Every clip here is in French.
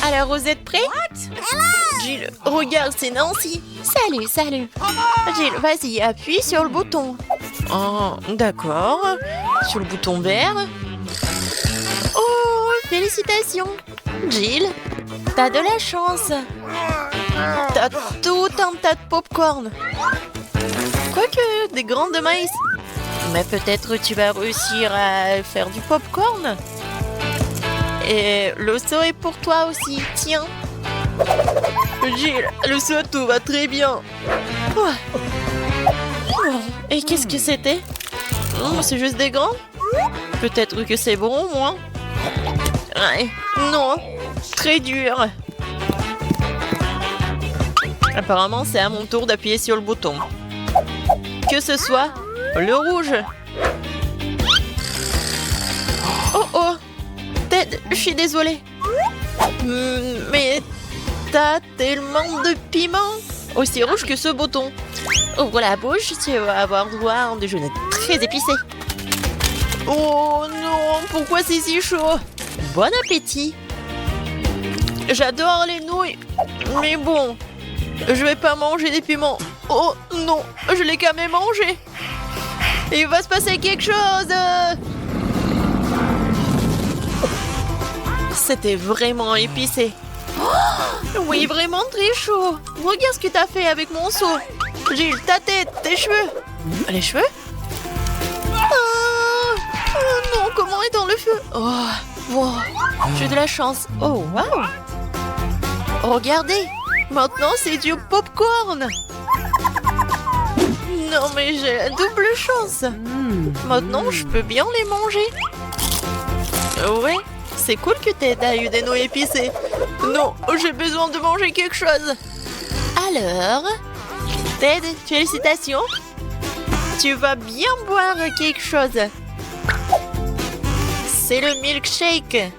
Alors, vous êtes prêts? Jill, regarde, c'est Nancy. Salut, salut. Jill, vas-y, appuie sur le bouton. Oh, d'accord. Sur le bouton vert. Oh, félicitations. Jill, t'as de la chance. T'as tout un tas de popcorn. Quoique, des grains de maïs. Mais peut-être tu vas réussir à faire du popcorn. Et le saut est pour toi aussi, tiens. Jill, le saut, tout va très bien. Oh. Oh. Et qu'est-ce que c'était? C'est juste des grains? Peut-être que c'est bon, moi. Ouais. Non, très dur. Apparemment, c'est à mon tour d'appuyer sur le bouton. Que ce soit le rouge. Oh oh, Ted, je suis désolée. Mais t'as tellement de piment. Aussi rouge que ce bouton. Ouvre la bouche, tu vas avoir droit à un déjeuner très épicé. Oh non, pourquoi c'est si chaud? Bon appétit. J'adore les nouilles, mais bon, je vais pas manger des piments. Oh non, je l'ai quand même mangé. Il va se passer quelque chose. C'était vraiment épicé. Oh, oui, vraiment très chaud. Regarde ce que t'as fait avec mon seau. Jill, ta tête, tes cheveux. Les cheveux? Oh non, comment est dans le feu? Oh, wow. J'ai de la chance. Oh, wow. Regardez, maintenant c'est du popcorn. Non, mais j'ai la double chance. Maintenant, je peux bien les manger. Ouais, c'est cool que Ted a eu des nouilles épicées. Non, j'ai besoin de manger quelque chose. Alors, Ted, félicitations. Tu vas bien boire quelque chose. C'est le milkshake.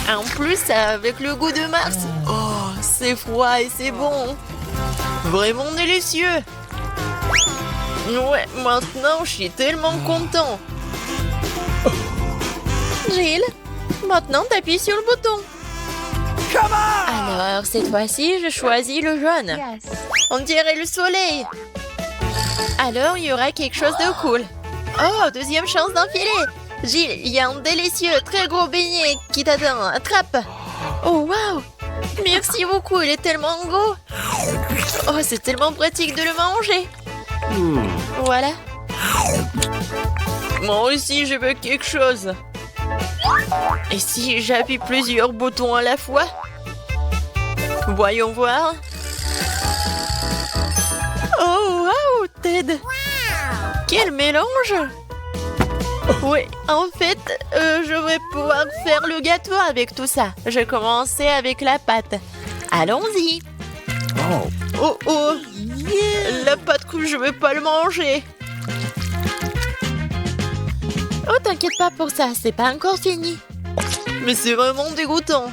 En plus, avec le goût de Mars. Oh, c'est froid et c'est bon. Vraiment délicieux. Ouais, maintenant, je suis tellement content. Jill, maintenant, t'appuies sur le bouton. Alors, cette fois-ci, je choisis le jaune. Yes. On dirait le soleil. Alors, il y aura quelque chose de cool. Oh, deuxième chance d'enfiler. Jill, il y a un délicieux, très gros beignet qui t'attend. Attrape. Oh, waouh. Merci beaucoup, il est tellement gros. Oh, c'est tellement pratique de le manger. Voilà. Moi aussi, je veux quelque chose. Et si j'appuie plusieurs boutons à la fois? Voyons voir. Oh, waouh, Ted. Quel mélange. Oui, en fait, je vais pouvoir faire le gâteau avec tout ça. Je commençais avec la pâte. Allons-y. Oh, oh. La pâte que je vais pas le manger. Oh, t'inquiète pas pour ça, c'est pas encore fini. Mais c'est vraiment dégoûtant.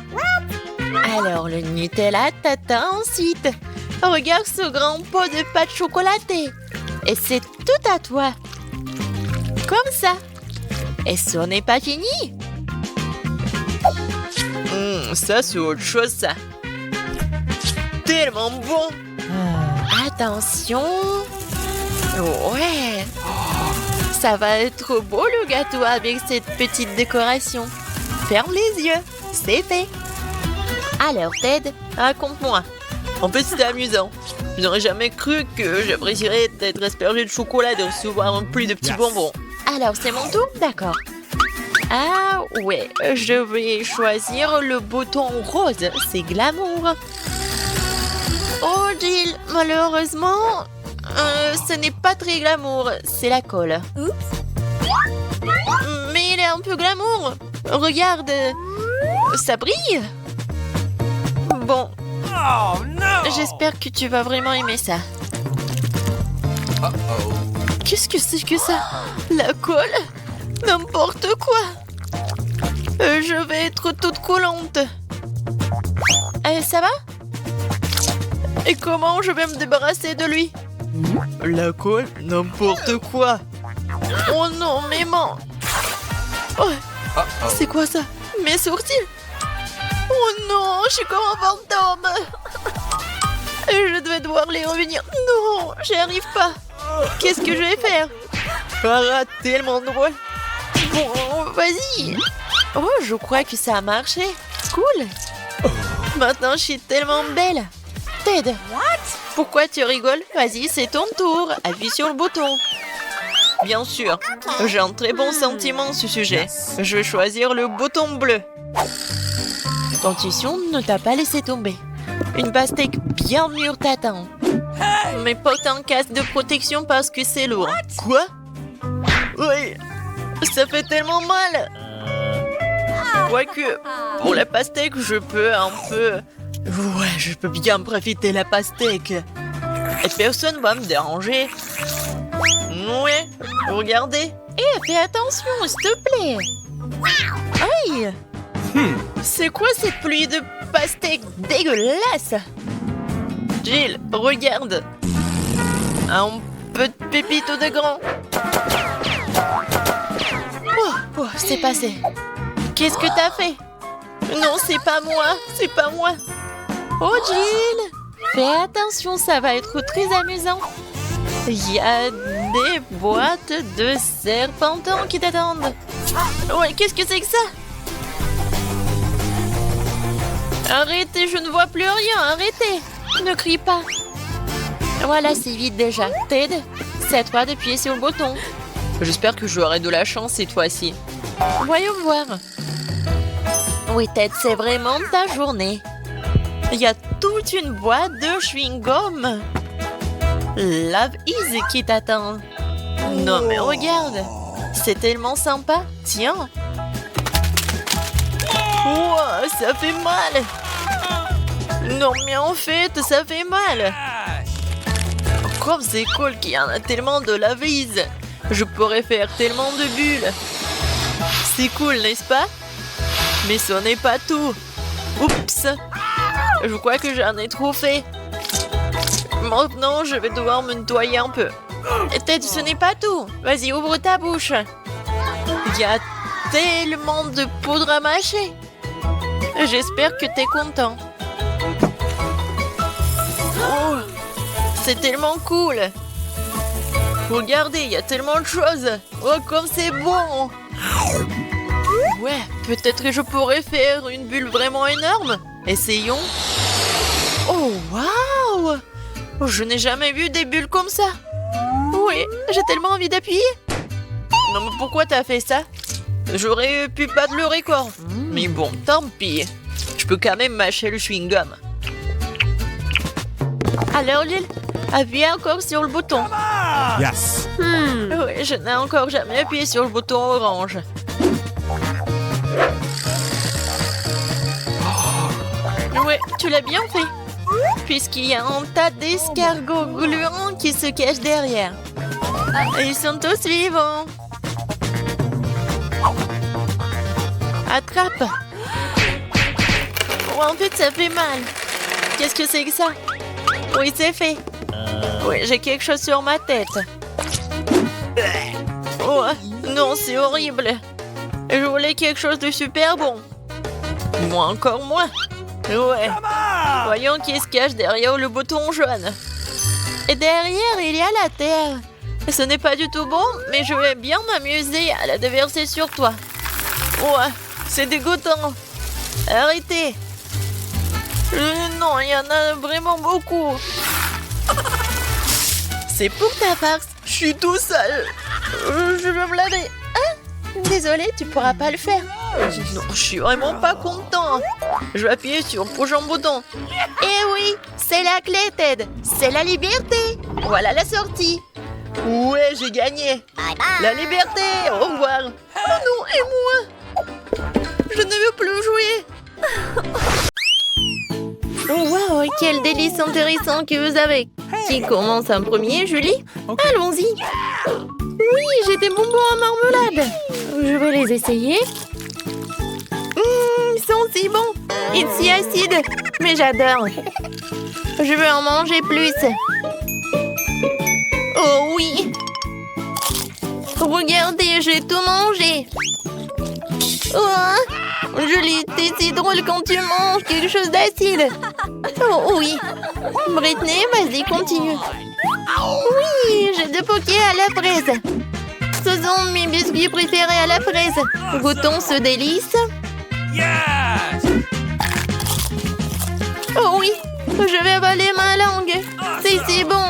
Alors, le Nutella t'atteint ensuite. Regarde ce grand pot de pâte chocolatée. Et c'est tout à toi. Comme ça. Et ce n'est pas fini. Ça, c'est autre chose, ça. Tellement bon. Attention. Ouais. Ça va être beau le gâteau avec cette petite décoration. Ferme les yeux. C'est fait. Alors, Ted, raconte-moi. En fait, c'était amusant. Je n'aurais jamais cru que j'apprécierais d'être aspergé de chocolat et de recevoir un pli de petits bonbons. Alors, c'est mon tour? D'accord. Ah, ouais. Je vais choisir le bouton rose. C'est glamour. Oh, Jill, malheureusement, ce n'est pas très glamour. C'est la colle. Mais il est un peu glamour. Regarde. Ça brille. Bon. J'espère que tu vas vraiment aimer ça. Qu'est-ce que c'est que ça? La colle? N'importe quoi. Je vais être toute collante. Ça va? Et comment je vais me débarrasser de lui? La colle? N'importe quoi. Oh non, mes mains. Oh, c'est quoi ça? Mes sourcils? Oh non, je suis comme un fantôme. Je devais devoir les revenir. Non, j'y arrive pas. Qu'est-ce que je vais faire? Ah, tellement drôle. Bon, vas-y. Oh, je crois que ça a marché. Cool. Maintenant, je suis tellement belle. Ted. Pourquoi tu rigoles? Vas-y, c'est ton tour. Appuie sur le bouton. Bien sûr. J'ai un très bon sentiment à ce sujet. Je vais choisir le bouton bleu. Ton intuition ne t'a pas laissé tomber. Une pastèque bien mûre t'attend. Mais porte un casque de protection parce que c'est lourd. Quoi? Oui. Ça fait tellement mal. Quoique, pour la pastèque, je peux un peu... Ouais, je peux bien profiter de la pastèque. Et personne va me déranger. Ouais, regardez. Fais attention, s'il te plaît. Aïe. C'est quoi cette pluie de pastèque dégueulasse? Jill, regarde. Un peu de pépito de grand. Oh, c'est passé. Qu'est-ce que t'as fait? Non, c'est pas moi, c'est pas moi. Oh, Jill, fais attention, ça va être très amusant. Il y a des boîtes de serpentins qui t'attendent. Ouais, qu'est-ce que c'est que ça? Arrêtez, je ne vois plus rien, arrêtez. Ne crie pas. Voilà, c'est vide déjà. Ted, c'est à toi d'appuyer sur le bouton. J'espère que j'aurai de la chance cette fois-ci. Voyons voir. Oui, Ted, c'est vraiment ta journée. Il y a toute une boîte de chewing-gum. Love Is qui t'attend. Non, mais regarde. C'est tellement sympa. Tiens. Wow, ça fait mal. Non, mais en fait, ça fait mal. Comme c'est cool qu'il y en a tellement de Love Is. Je pourrais faire tellement de bulles. C'est cool, n'est-ce pas? Mais ce n'est pas tout. Oups. Je crois que j'en ai trop fait. Maintenant, je vais devoir me nettoyer un peu. Peut-être ce n'est pas tout. Vas-y, ouvre ta bouche. Il y a tellement de poudre à mâcher. J'espère que t'es content. Oh, c'est tellement cool. Regardez, il y a tellement de choses. Oh, comme c'est bon. Ouais, peut-être que je pourrais faire une bulle vraiment énorme. Essayons. Oh, waouh! Je n'ai jamais vu des bulles comme ça. Oui, j'ai tellement envie d'appuyer. Non, mais pourquoi t'as fait ça? J'aurais pu battre le record. Mais bon, tant pis. Je peux quand même mâcher le chewing-gum. Alors, Lil, appuie encore sur le bouton. Yes. Oui, je n'ai encore jamais appuyé sur le bouton orange. Ouais, tu l'as bien fait. Puisqu'il y a un tas d'escargots gluants qui se cachent derrière. Et ils sont tous vivants. Attrape. Oh, en fait, ça fait mal. Qu'est-ce que c'est que ça? Oui, c'est fait. Oui, j'ai quelque chose sur ma tête. Oh, non, c'est horrible. Je voulais quelque chose de super bon. Moi, encore moins. Ouais. Voyons qui se cache derrière le bouton jaune. Et derrière, il y a la terre. Ce n'est pas du tout bon, mais je vais bien m'amuser à la déverser sur toi. Ouais, c'est dégoûtant. Arrêtez. Non, il y en a vraiment beaucoup. C'est pour ta farce. Je suis tout sale. Je veux me laver. Ah, désolé, tu pourras pas le faire. Non, je suis vraiment pas content. Je vais appuyer sur le prochain bouton. Eh oui, c'est la clé, Ted. C'est la liberté. Voilà la sortie. Ouais, j'ai gagné. La liberté. Au revoir. Oh non, et moi? Je ne veux plus jouer. Oh wow, quel délice intéressant que vous avez. Qui commence en premier, Julie? Allons-y. Oui, j'ai des bonbons à marmelade. Je vais les essayer. Ils sont si bons. Ils sont si acides. Mais j'adore. Je veux en manger plus. Oh oui. Regardez, j'ai tout mangé. Oh, Julie, t'es si drôle quand tu manges quelque chose d'acide. Oh oui. Britney, vas-y, continue. Oui, j'ai 2 pokés à la fraise. Ce sont mes biscuits préférés à la fraise. Goûtons ce délice. Oh oui, je vais avaler ma langue. C'est si bon.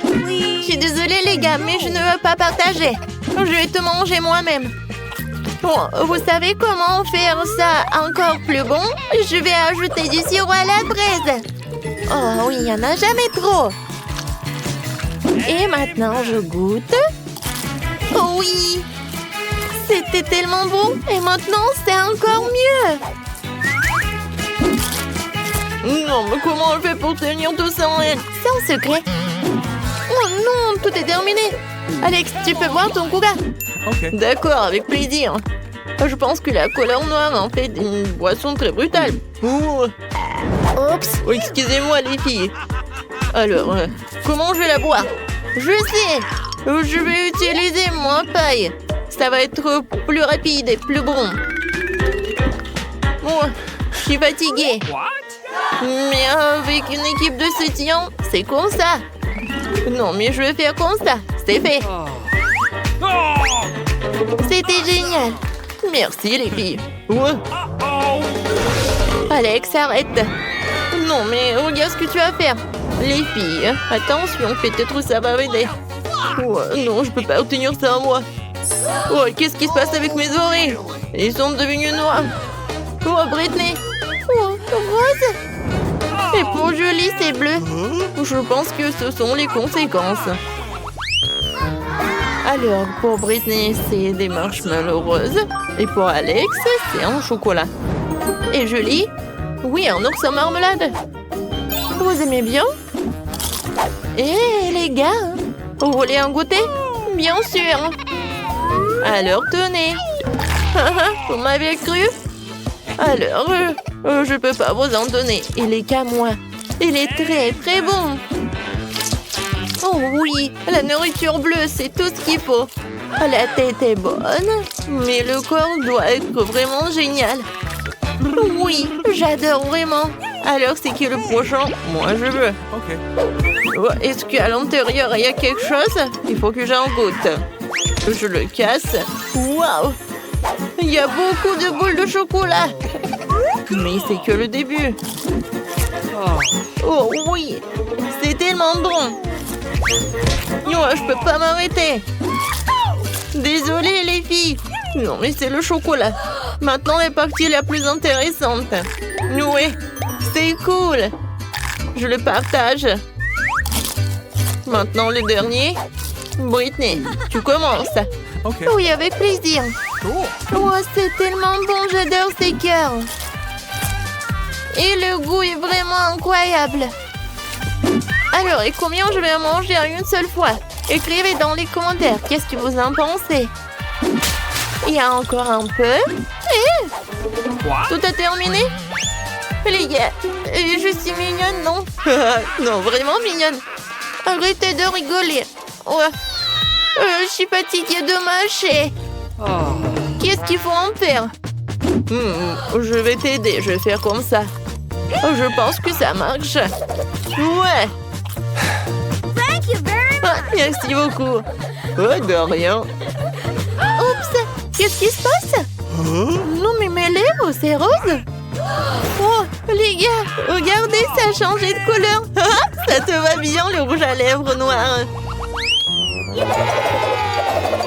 Je suis désolée les gars, mais je ne veux pas partager. Je vais tout manger moi-même. Bon, vous savez comment faire ça encore plus bon? Je vais ajouter du sirop à la fraise. Oh oui, il n'y en a jamais trop. Et maintenant, je goûte. Oh oui! C'était tellement bon. Et maintenant, c'est encore mieux. Non, mais comment on fait pour tenir tout ça en elle? C'est un secret. Oh non, tout est terminé. Alex, tu peux boire ton coca? Ok. D'accord, avec plaisir. Je pense que la couleur noire en fait une boisson très brutale. Ouh. Oups. Oh, excusez-moi les filles. Alors, comment je vais la boire? Je sais. Je vais utiliser mon paille. Ça va être plus rapide et plus bon. Bon, je suis fatiguée. Mais avec une équipe de soutien, c'est comme ça. Non, mais je vais faire comme ça. C'est fait. C'était génial. Merci les filles. Ouais. Alex, arrête. Non, mais regarde ce que tu vas faire. Les filles, attention, peut-être ça va m'aider. Oh, non, je peux pas obtenir ça moi. Oh, qu'est-ce qui se passe avec mes oreilles? Ils sont devenus noirs. Oh, Britney. Oh, rose. Et pour Julie, c'est bleu. Je pense que ce sont les conséquences. Alors, pour Britney, c'est des marshmallows roses. Et pour Alex, c'est un chocolat. Et Julie? Oui, un ours en marmelade. Vous aimez bien? Eh, les gars, vous voulez un goûter? Bien sûr. Alors, tenez. Vous m'avez cru? Alors, je peux pas vous en donner. Il est qu'à moi. Il est très, très bon. Oh oui, la nourriture bleue, c'est tout ce qu'il faut. La tête est bonne, mais le corps doit être vraiment génial. Oui, j'adore vraiment. Alors, c'est qui le prochain? Moi, je veux. Ok. Oh, est-ce qu'à l'intérieur, il y a quelque chose? Il faut que j'en goûte. Je le casse. Waouh! Il y a beaucoup de boules de chocolat. Mais c'est que le début. Oh oui, c'est tellement bon. Oh, je peux pas m'arrêter. Désolée les filles. Non mais c'est le chocolat. Maintenant la partie la plus intéressante. Oui, c'est cool. Je le partage. Maintenant le dernier. Britney, tu commences. Ok. Oui, avec plaisir. Cool. Oh, c'est tellement bon, j'adore ces cœurs. Et le goût est vraiment incroyable. Alors, et combien je vais en manger en une seule fois? Écrivez dans les commentaires, qu'est-ce que vous en pensez? Il y a encore un peu. Et tout a terminé? Les gars, je suis mignonne, non? Non, vraiment mignonne. Arrêtez de rigoler. Ouais. Je suis fatiguée de mâcher. Qu'est-ce qu'il faut en faire? Je vais t'aider, je vais faire comme ça. Je pense que ça marche. Ouais. Ah, merci beaucoup. Oh, de rien. Oups, qu'est-ce qui se passe? Non, mais mes lèvres, c'est rose. Oh, les gars, regardez, ça a changé de couleur. Ça te va bien, le rouge à lèvres noir.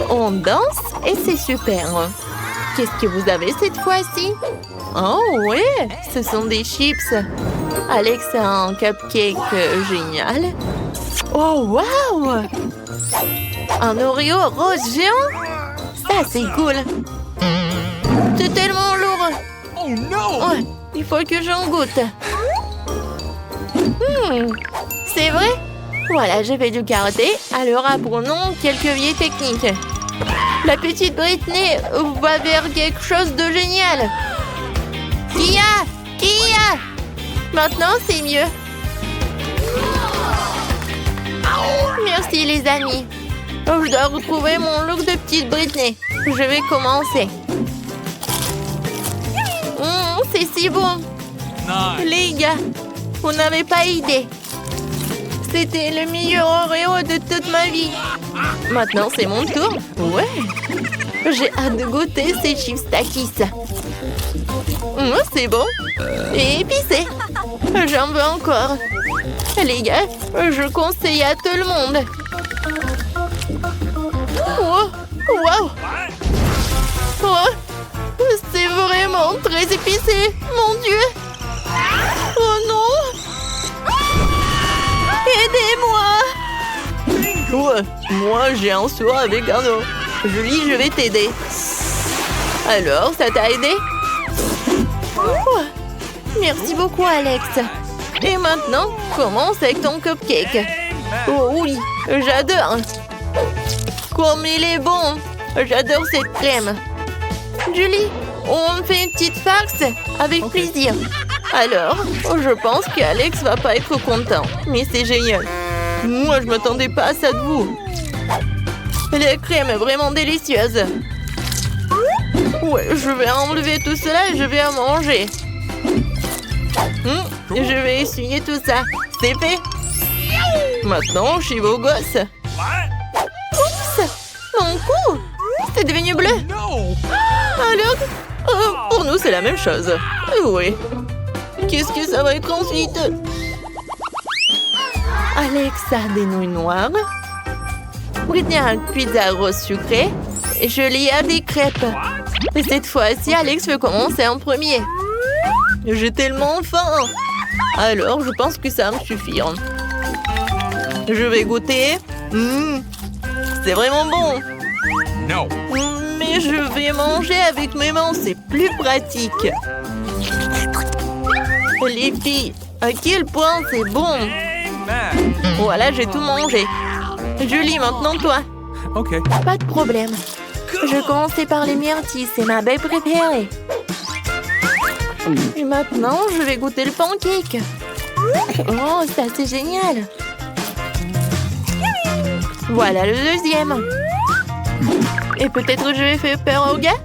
On danse et c'est super. Qu'est-ce que vous avez cette fois-ci? Oh ouais, ce sont des chips. Alex a un cupcake génial. Oh wow! Un Oreo rose géant? Ça c'est cool. C'est tellement lourd. Oh non! Ouais, il faut que j'en goûte. C'est vrai? Voilà, j'ai fait du karaté. Alors apprenons quelques vieilles techniques. La petite Britney va vers quelque chose de génial. Kia! Kia! Maintenant, c'est mieux. Merci, les amis. Je dois retrouver mon look de petite Britney. Je vais commencer. c'est si bon. Nice. Les gars, vous n'avez pas idée. C'était le meilleur Oreo de toute ma vie. Maintenant, c'est mon tour. Ouais. J'ai hâte de goûter ces chips Takis. C'est bon. Et épicé. J'en veux encore. Les gars, je conseille à tout le monde. Oh, wow. Oh, c'est vraiment très épicé. Mon Dieu. Oh non. Aidez-moi. Ouais, moi j'ai un seau avec un eau. Julie, je vais t'aider. Alors, ça t'a aidé? Oh, merci beaucoup, Alex. Et maintenant, commence avec ton cupcake. Oh oui, j'adore. Comme il est bon. J'adore cette crème. Julie, on fait une petite farce avec plaisir. Alors, je pense qu'Alex va pas être content. Mais c'est génial. Moi, je m'attendais pas à ça de vous. La crème est vraiment délicieuse. Ouais, je vais enlever tout cela et je vais en manger. Je vais essuyer tout ça. C'est fait. Maintenant, je suis beau gosse. Oups! Mon cou! C'est devenu bleu. No. Alors, pour nous, c'est la même chose. Oui. Qu'est-ce que ça va être ensuite? Alex a des nouilles noires. Britney a une pizza rose sucrée. Et Julie a des crêpes. Et cette fois-ci, Alex veut commencer en premier. J'ai tellement faim. Alors, je pense que ça va me suffire. Je vais goûter. C'est vraiment bon. No. Mais je vais manger avec mes mains, c'est plus pratique. Les filles, à quel point c'est bon. Amen. Voilà, j'ai tout mangé. Julie, maintenant toi. Okay. Pas de problème. Je commençais par les myrtilles, c'est ma baie préférée. Et maintenant, je vais goûter le pancake. Oh, ça c'est génial. Voilà le deuxième. Et peut-être je vais faire peur aux gars.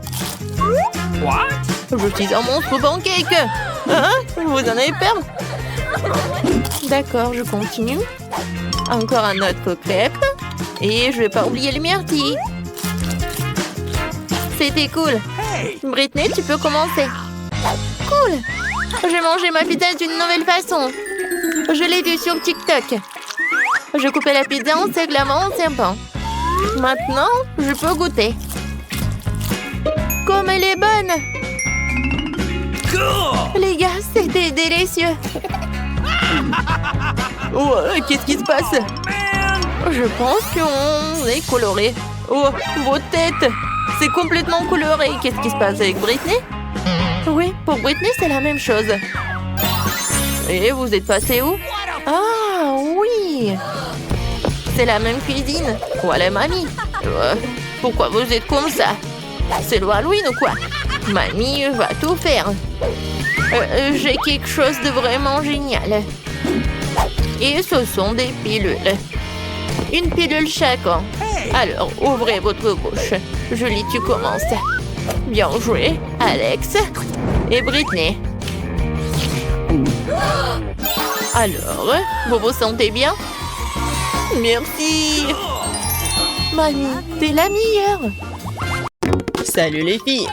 What? Je suis un monstre pancake. Hein? Vous en avez peur? D'accord, je continue. Encore un autre crêpe. Et je vais pas oublier les myrtilles. C'était cool. Hey. Britney, tu peux commencer. Cool. J'ai mangé ma pizza d'une nouvelle façon. Je l'ai vue sur TikTok. Je coupais la pizza en seglements en serpent. Maintenant, je peux goûter. Comme elle est bonne. Cool. Les gars, c'était délicieux. Oh, qu'est-ce qui se passe? Je pense qu'on est coloré. Oh, vos têtes. C'est complètement coloré. Qu'est-ce qui se passe avec Britney? Oui, pour Britney, c'est la même chose. Et vous êtes passé où? Ah, oui. C'est la même cuisine. Voilà, mamie. Pourquoi vous êtes comme ça? C'est le Halloween ou quoi? Mamie va tout faire. J'ai quelque chose de vraiment génial. Et ce sont des pilules. Une pilule chacun. Alors, ouvrez votre bouche. Julie, tu commences. Bien joué, Alex et Britney. Alors, vous vous sentez bien? Merci. Mamie, t'es la meilleure. Salut les filles.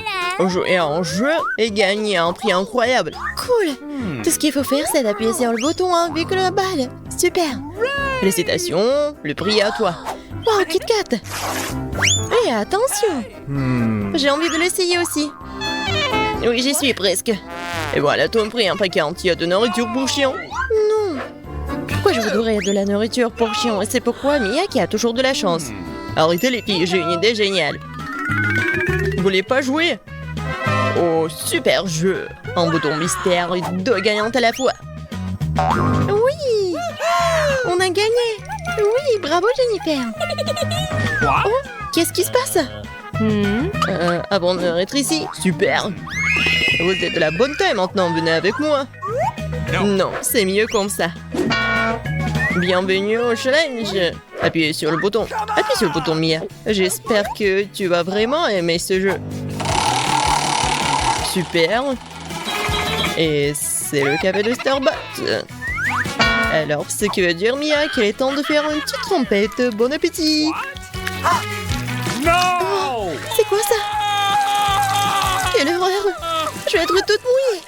Jouer à un jeu et gagner un prix incroyable. Cool. Tout ce qu'il faut faire, c'est d'appuyer sur le bouton avec la balle. Super. Félicitations, le prix est à toi. Wow, Kit Kat. Et attention. J'ai envie de l'essayer aussi. Oui, j'y suis presque. Et voilà ton prix, un paquet entier de nourriture pour chien. Non. Pourquoi je voudrais de la nourriture pour chien? Et c'est pourquoi Mia qui a toujours de la chance. Arrêtez les filles, j'ai une idée géniale. Vous voulez pas jouer? Oh, super jeu. Un bouton mystère et 2 gagnantes à la fois. Oui. On a gagné. Oui, bravo Jennifer. What? Oh, qu'est-ce qui se passe? Avant de être ici. Super. Vous êtes de la bonne taille maintenant, venez avec moi. No. Non, c'est mieux comme ça. Bienvenue au challenge. Appuyez sur le bouton. Appuie sur le bouton, Mia. J'espère que tu vas vraiment aimer ce jeu. Super. Et c'est le café de Starbucks. Alors, ce qui veut dire, Mia, qu'il est temps de faire une petite trompette. Bon appétit! No! C'est quoi ça? Quelle horreur! Je vais être toute mouillée!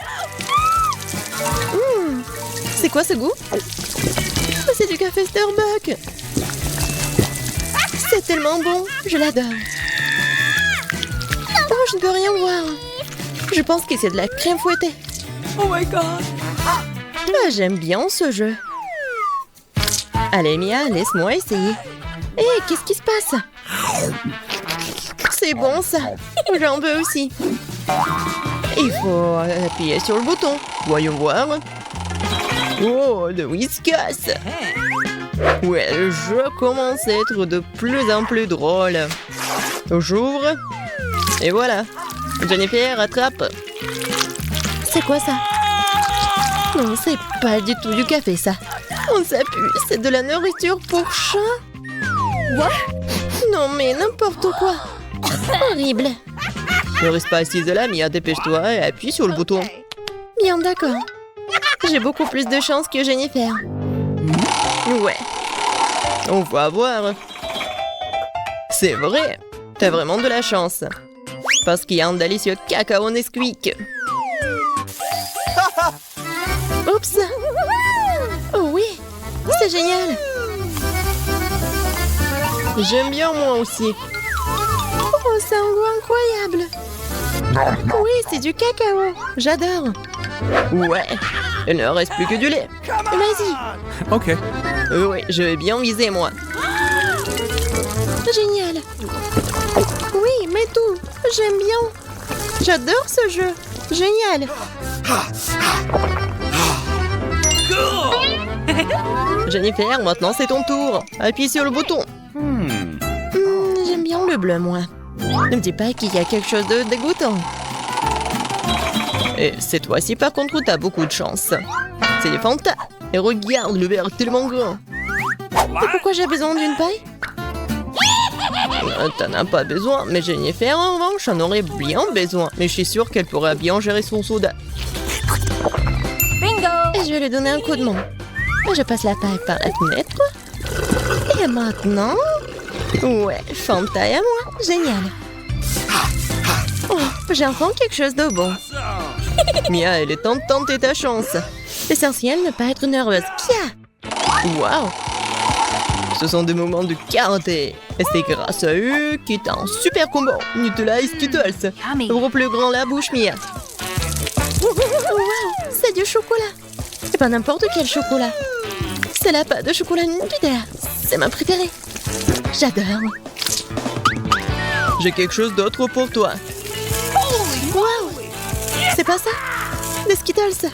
C'est quoi ce goût? C'est du café Starbucks! C'est tellement bon! Je l'adore! Oh, je ne peux rien voir! Je pense que c'est de la crème fouettée! Oh my god! Ah, j'aime bien ce jeu! Allez, Mia, laisse-moi essayer! Hé, qu'est-ce qui se passe? C'est bon ça! J'en veux aussi! Il faut appuyer sur le bouton. Voyons voir. Oh, le Whiskas! Ouais, le jeu commence à être de plus en plus drôle. J'ouvre. Et voilà. Jennifer, attrape. C'est quoi ça? Non, c'est pas du tout du café, ça. On s'appuie, c'est de la nourriture pour chat? What? Non, mais n'importe quoi. Horrible. Ne reste pas assise là, Mia, dépêche-toi et appuie sur le bouton. Bien, d'accord. J'ai beaucoup plus de chance que Jennifer. Ouais. On va voir. C'est vrai. T'as vraiment de la chance. Parce qu'il y a un délicieux cacao Nesquik. Oups. Oh oui, c'est génial. J'aime bien moi aussi. Oh, c'est un goût incroyable. Oui, c'est du cacao. J'adore. Ouais, il ne reste plus que du lait. Vas-y. Ok. Oui, je vais bien viser, moi. Génial. Oui, mais tout. J'aime bien. J'adore ce jeu. Génial. Jennifer, maintenant c'est ton tour. Appuie sur le bouton. J'aime bien le bleu, moi. Ne me dis pas qu'il y a quelque chose de dégoûtant. Et cette fois-ci, par contre, t'as beaucoup de chance. C'est des Fanta. Et regarde, le verre est tellement grand. Et pourquoi j'ai besoin d'une paille? T'en as pas besoin, mais Jennifer, en revanche, en aurait bien besoin. Mais je suis sûre qu'elle pourrait bien gérer son soda. Bingo! Et je vais lui donner un coup de main. Je passe la paille par la fenêtre. Et maintenant... Ouais, Fanta et à moi. Génial. Oh, j'ai enfin quelque chose de bon. Mia, il est temps de tenter ta chance. L'essentiel, ne pas être nerveuse. Kia! Waouh! Ce sont des moments de karaté. Et c'est grâce à eux qu'il t'a un super combo. Nutella et Skittles. Yummy. Ouvre plus grand la bouche, Mia. Waouh! C'est du chocolat. C'est pas n'importe quel chocolat. C'est la pâte de chocolat Nutella. C'est ma préférée. J'adore. J'ai quelque chose d'autre pour toi. Waouh! C'est pas ça? Des Skittles.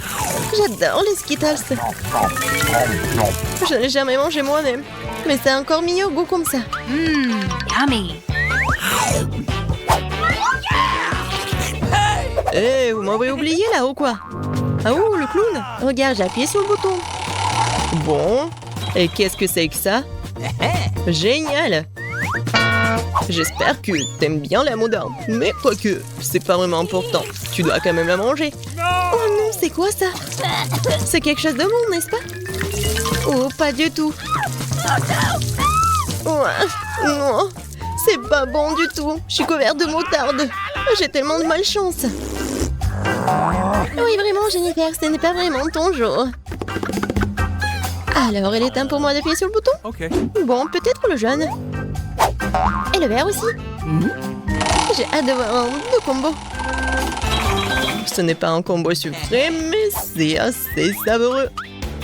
J'adore les Skittles. Je n'ai jamais mangé moi-même. Mais c'est encore mieux au goût comme ça. Yummy. Eh, vous m'avez oublié là ou quoi? Ah ouh, le clown. Regarde, j'ai appuyé sur le bouton. Bon. Et qu'est-ce que c'est que ça? Génial. J'espère que t'aimes bien la moutarde. Mais quoique, c'est pas vraiment important. Tu dois quand même la manger. Oh non, c'est quoi ça? C'est quelque chose de bon, n'est-ce pas? Oh, pas du tout. Ouais, non, c'est pas bon du tout. Je suis couverte de moutarde. J'ai tellement de malchance. Oui, vraiment, Jennifer, ce n'est pas vraiment ton jour. Alors, il est temps pour moi d'appuyer sur le bouton? Ok. Bon, peut-être le jaune. Et le vert aussi. J'ai hâte de voir un deux combos. Ce n'est pas un combo sucré, mais c'est assez savoureux.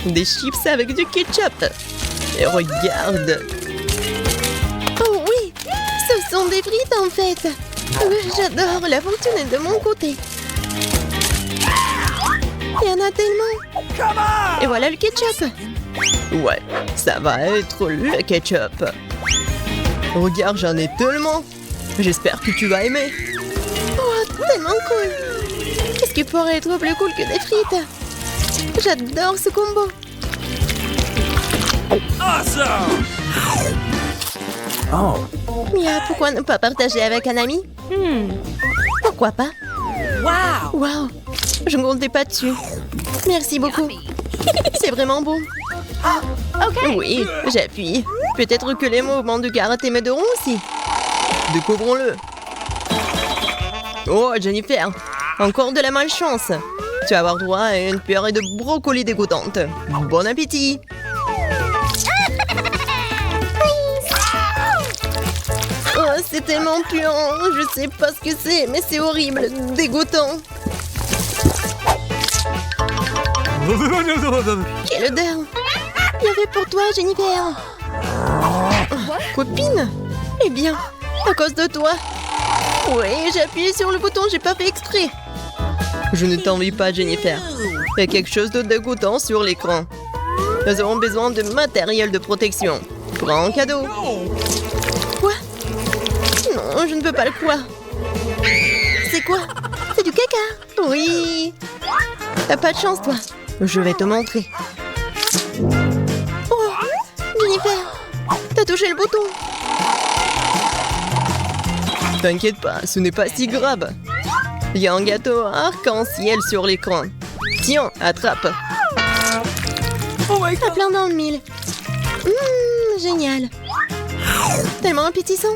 Des chips avec du ketchup. Et regarde. Oh oui, ce sont des frites en fait. J'adore, la fortune est de mon côté. Il y en a tellement. Et voilà le ketchup. Ouais, ça va être le ketchup. Regarde, j'en ai tellement. J'espère que tu vas aimer. Oh, tellement cool. Qu'est-ce qui pourrait être plus cool que des frites? J'adore ce combo. Awesome! Oh. Mia, pourquoi ne pas partager avec un ami? Pourquoi pas? Wow! Waouh, Je ne comptais pas dessus. Merci beaucoup. C'est vraiment beau. Oui, j'appuie. Peut-être que les mouvements de karaté m'aideront aussi. Découvrons-le. Oh, Jennifer, encore de la malchance. Tu vas avoir droit à une purée de brocoli dégoûtante. Bon appétit. Oh, c'est tellement puant. Je sais pas ce que c'est, mais c'est horrible, dégoûtant. Quelle odeur! Bienvenue pour toi, Jennifer! Copine? Eh bien, à cause de toi! Oui, j'ai appuyé sur le bouton, j'ai pas fait exprès! Je ne t'envie pas, Jennifer. Il y a quelque chose de dégoûtant sur l'écran. Nous avons besoin de matériel de protection. Grand cadeau! Quoi? Non, je ne peux pas le croire. C'est quoi? C'est du caca! Oui! T'as pas de chance, toi! Je vais te montrer. Oh, Jennifer, t'as touché le bouton. T'inquiète pas, ce n'est pas si grave. Il y a un gâteau arc-en-ciel sur l'écran. Tiens, attrape. Oh my T'as god. plein dans le mille. Génial. Tellement appétissant.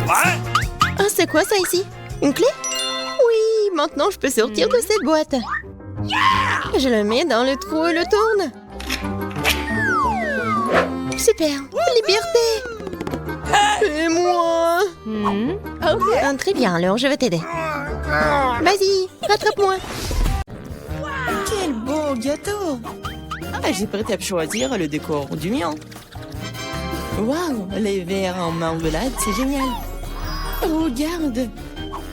Ah, c'est quoi ça ici? Une clé? Oui, maintenant je peux sortir de cette boîte. Je le mets dans le trou et le tourne. Super, liberté. Et moi? Très bien, alors je vais t'aider. Vas-y, rattrape-moi. Quel beau gâteau. J'ai prêt à choisir le décor du mien. Waouh, les verres en marmelade, c'est génial. Regarde,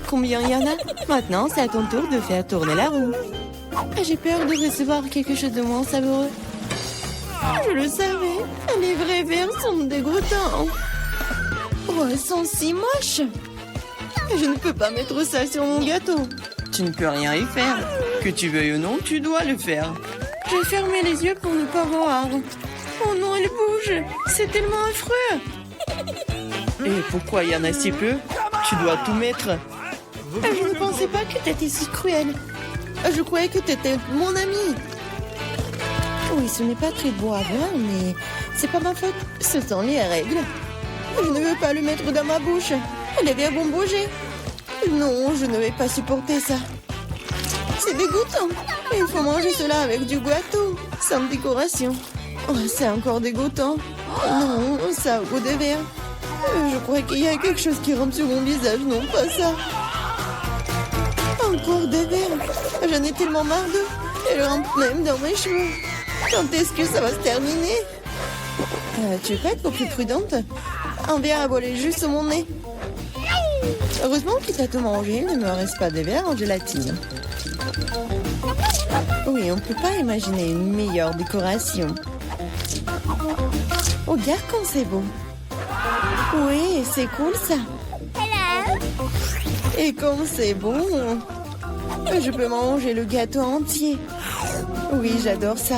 combien il y en a. Maintenant, c'est à ton tour de faire tourner la roue. J'ai peur de recevoir quelque chose de moins savoureux. Je le savais, les vrais verres sont dégoûtants. Oh, elles sont si moches. Je ne peux pas mettre ça sur mon gâteau. Tu ne peux rien y faire. Que tu veuilles ou non, tu dois le faire. J'ai fermé les yeux pour ne pas voir. Oh non, elle bouge. C'est tellement affreux. Et pourquoi il y en a si peu? Tu dois tout mettre. Je ne pensais pas que t'étais si cruel. Je croyais que t'étais mon ami. Oui, ce n'est pas très beau à voir, mais c'est pas ma faute. Ce sont les règles. Je ne veux pas le mettre dans ma bouche. Les verres vont bouger. Non, je ne vais pas supporter ça. C'est dégoûtant. Il faut manger cela avec du gâteau, sans décoration. Oh, c'est encore dégoûtant. Non, ça a goût de verre. Je crois qu'il y a quelque chose qui rampe sur mon visage, non, pas ça. Encore des verres. J'en ai tellement marre d'eux. Elles rampent même dans mes cheveux. Quand est-ce que ça va se terminer? Tu veux pas être plus prudente? Un verre a volé juste sur mon nez. Heureusement qu'il t'a tout mangé, il ne me reste pas de verre en gélatine. Oui, on ne peut pas imaginer une meilleure décoration. Regarde comme c'est beau. Oui, c'est cool ça. Et comme c'est bon, je peux manger le gâteau entier. Oui, j'adore ça.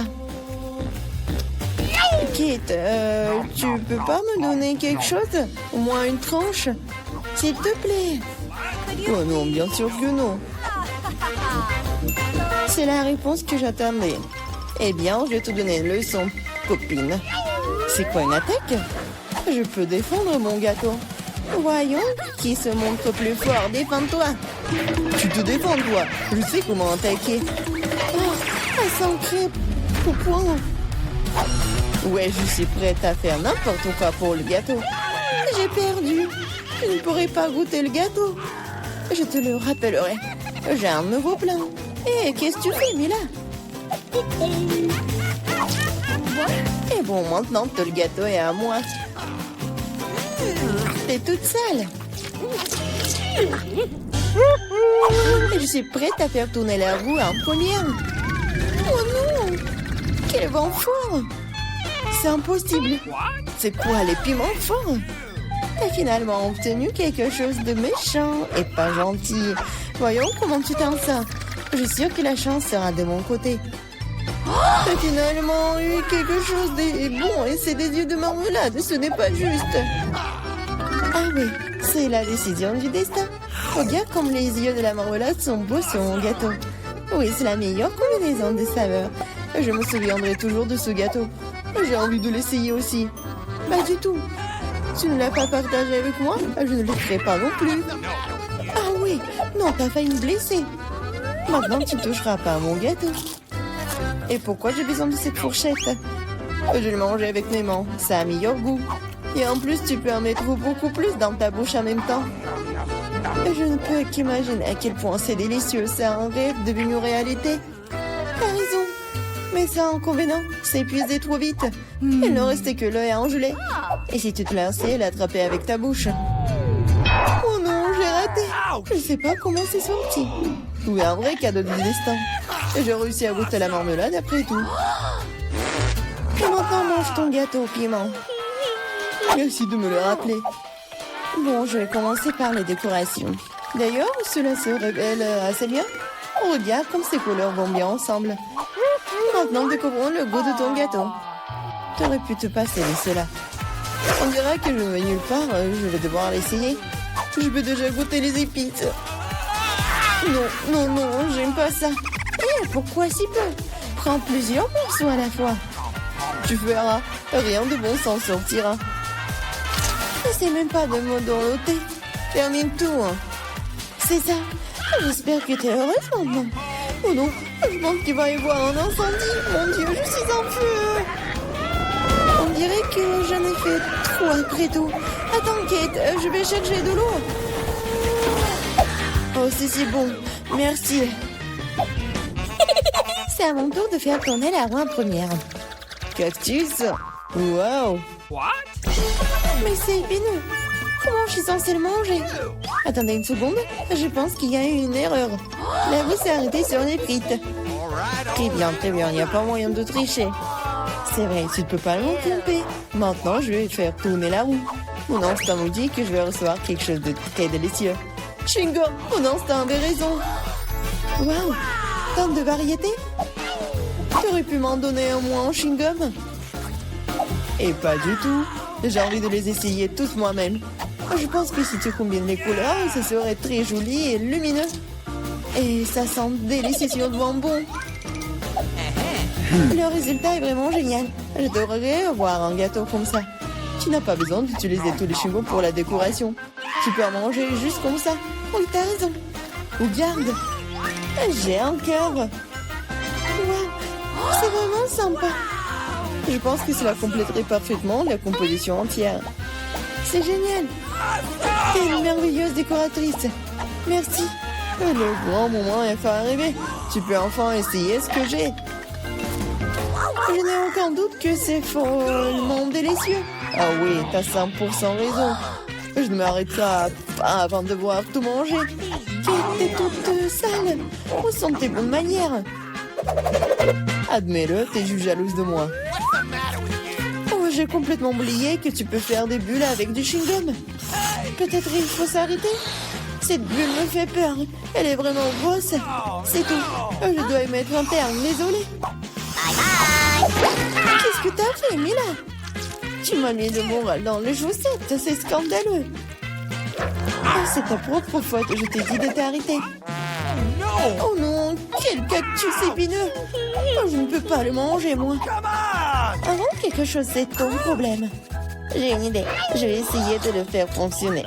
Kate, tu peux pas me donner quelque chose? Au moins une tranche? S'il te plaît. Oh non, bien sûr que non. C'est la réponse que j'attendais. Eh bien, je vais te donner une leçon, copine. C'est quoi une attaque? Je peux défendre mon gâteau. Voyons, qui se montre plus fort? Défends-toi. Tu te défends, toi. Je sais comment attaquer. Oh, elle s'en crêpe. Au point. Ouais, je suis prête à faire n'importe quoi pour le gâteau. J'ai perdu. Je ne pourrai pas goûter le gâteau. Je te le rappellerai. J'ai un nouveau plan. Hé, qu'est-ce que tu fais, Mila? Et bon, maintenant que le gâteau est à moi. T'es toute sale. Et je suis prête à faire tourner la roue en première. Oh non! Quel vent fort! C'est impossible. C'est quoi, les piments forts? T'as finalement obtenu quelque chose de méchant et pas gentil. Voyons comment tu t'en sors. Je suis sûre que la chance sera de mon côté. T'as finalement eu quelque chose de bon et c'est des yeux de marmelade, ce n'est pas juste. Ah oui, c'est la décision du destin. Regarde comme les yeux de la marmelade sont beaux sur mon gâteau. Oui, c'est la meilleure combinaison des saveurs. Je me souviendrai toujours de ce gâteau. J'ai envie de l'essayer aussi. Pas du tout. Tu ne l'as pas partagé avec moi, je ne le ferai pas non plus. Ah oui, non, t'as failli me blesser. Maintenant, tu ne toucheras pas à mon gâteau. Et pourquoi j'ai besoin de cette fourchette? Je vais le manger avec mes mains, ça a meilleur goût. Et en plus, tu peux en mettre beaucoup plus dans ta bouche en même temps. Je ne peux qu'imaginer à quel point c'est délicieux, c'est un rêve devenu réalité. T'as raison. Mais ça, inconvénient, c'est épuisé trop vite. Il ne restait que l'œil à engeler. Et si tu te lançais, l'attraper avec ta bouche. Oh non, j'ai raté. Je ne sais pas comment c'est sorti. Ou un vrai cadeau du destin. J'ai réussi à goûter la marmelade après tout. Et maintenant, mange ton gâteau au piment. Merci de me le rappeler. Bon, je vais commencer par les décorations. D'ailleurs, cela se révèle assez bien. Regarde comme ces couleurs vont bien ensemble. Maintenant, découvrons le goût de ton gâteau. T'aurais pu te passer de cela. On dirait que je ne vais nulle part, je vais devoir l'essayer. Je peux déjà goûter les épices. Non, j'aime pas ça. Pourquoi si peu? Prends plusieurs morceaux à la fois. Tu verras, rien de bon s'en sortira. N'essaie même pas de me dorloter. Termine tout. Hein. C'est ça. J'espère que tu es heureuse maintenant. Oh non, je pense qu'il va y avoir un incendie. Mon Dieu, je suis en feu. On dirait que j'en ai fait trop après tout. Attends, Kate, je vais chercher de l'eau. Oh, c'est bon. Merci. C'est à mon tour de faire tourner la roue en première. Cactus. Wow. Mais c'est épineux. Comment je suis censée le manger? Attendez une seconde, je pense qu'il y a eu une erreur. La roue s'est arrêtée sur les frites. Très bien, il n'y a pas moyen de tricher. C'est vrai, tu ne peux pas m'en tromper. Maintenant, je vais faire tourner la roue. Mon instinct me dit que je vais recevoir quelque chose de très délicieux. Chewing-gum, mon instinct avait raison. Waouh, tant de variétés. Tu aurais pu m'en donner un moins en chewing-gum? Et pas du tout. J'ai envie de les essayer toutes moi-même. Je pense que si tu combines les couleurs, ça serait très joli et lumineux. Et ça sent délicieusement bon. Le résultat est vraiment génial. Je devrais avoir un gâteau comme ça. Tu n'as pas besoin d'utiliser tous les chewing-gums pour la décoration. Tu peux en manger juste comme ça. Oui, t'as raison. Regarde. J'ai un cœur. Waouh, c'est vraiment sympa. Je pense que cela compléterait parfaitement la composition entière. C'est génial. T'es une merveilleuse décoratrice. Merci. Le grand moment est enfin arrivé. Tu peux enfin essayer ce que j'ai. Je n'ai aucun doute que c'est follement délicieux. Ah oui, t'as 100% raison. Je ne m'arrêterai pas avant de voir tout manger. T'es toute sale. Où sont tes bonnes manières? Admets-le, t'es juste jalouse de moi. Oh, j'ai complètement oublié que tu peux faire des bulles avec du chewing-gum. Peut-être il faut s'arrêter. Cette bulle me fait peur. Elle est vraiment grosse. C'est tout. Je dois y mettre un terme, désolée. Qu'est-ce que t'as fait, Mila? Tu m'as mis le moral dans les chaussettes. C'est scandaleux. Oh, c'est ta propre faute. Je t'ai dit de t'arrêter. Oh non, quel cactus épineux. Oh, je ne peux pas le manger, moi. Avant quelque chose, c'est ton problème. J'ai une idée. Je vais essayer de le faire fonctionner.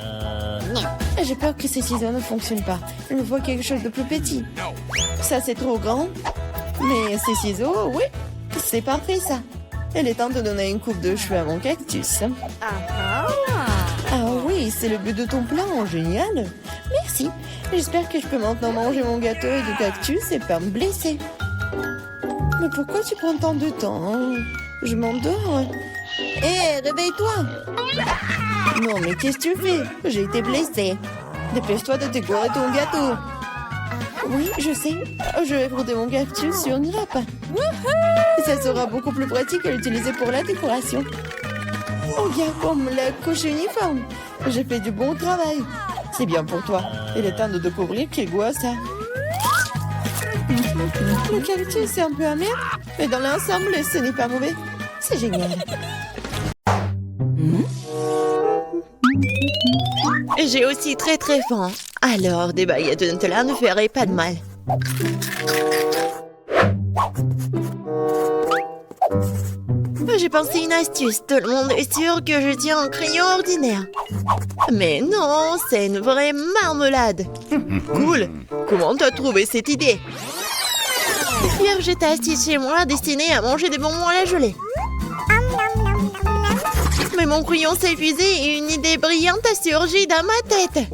J'ai peur que ces ciseaux ne fonctionnent pas. Il me faut quelque chose de plus petit. Ça, c'est trop grand. Mais ces ciseaux, oui, c'est parfait, ça. Il est temps de donner une coupe de cheveux à mon cactus. Ah oui, c'est le but de ton plan. Génial. Merci. J'espère que je peux maintenant manger mon gâteau et du cactus et pas me blesser. Mais pourquoi tu prends tant de temps, hein? Je m'endors. Hé, réveille-toi. Non, mais qu'est-ce que tu fais? J'ai été blessée. Dépêche-toi de décorer ton gâteau. Oui, je sais. Je vais frotter mon cactus sur une râpe. Ça sera beaucoup plus pratique à l'utiliser pour la décoration. Oh, bien comme la couche uniforme. J'ai fait du bon travail. C'est bien pour toi. Il est temps de découvrir quel goût a ça. Le cactus est un peu amer, mais dans l'ensemble, ce n'est pas mauvais. C'est génial. J'ai aussi très faim. Alors, des baguettes de Nutella ne feraient pas de mal. J'ai pensé une astuce. Tout le monde est sûr que je tiens un crayon ordinaire. Mais non, c'est une vraie marmelade. Cool. Comment t'as trouvé cette idée? Hier, j'étais assise chez moi, destinée à manger des bonbons à la gelée. Mais mon crayon s'est épuisé et une idée brillante a surgi dans ma tête.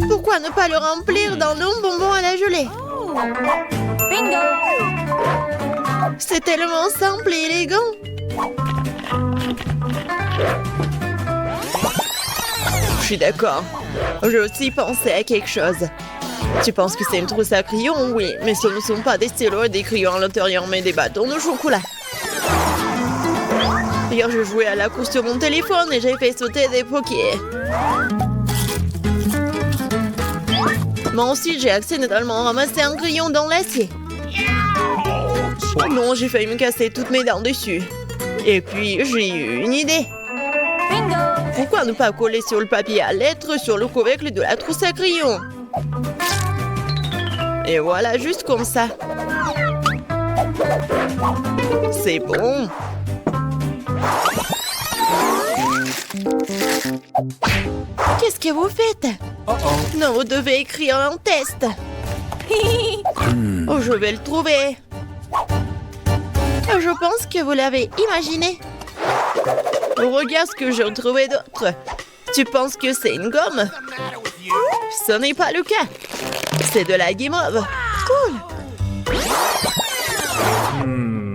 Pourquoi ne pas le remplir d'un long bonbon à la gelée? Bingo! C'est tellement simple et élégant. Je suis d'accord. J'ai aussi pensé à quelque chose. Tu penses que c'est une trousse à crayons? Oui, mais ce ne sont pas des stylos et des crayons à l'intérieur, mais des bâtons de chocolat. Hier, je jouais à la course sur mon téléphone et j'ai fait sauter des pokés. Moi aussi, j'ai accidentellement ramassé un crayon dans l'acier. Non, j'ai failli me casser toutes mes dents dessus. Et puis, j'ai eu une idée. Bingo! Pourquoi ne pas coller sur le papier à lettres sur le couvercle de la trousse à crayons? Et voilà, juste comme ça. C'est bon. Qu'est-ce que vous faites? Non, vous devez écrire un test. Oh, je vais le trouver. Je pense que vous l'avez imaginé. Regarde ce que j'ai trouvé d'autre. Tu penses que c'est une gomme? Ce n'est pas le cas. C'est de la guimauve. Cool.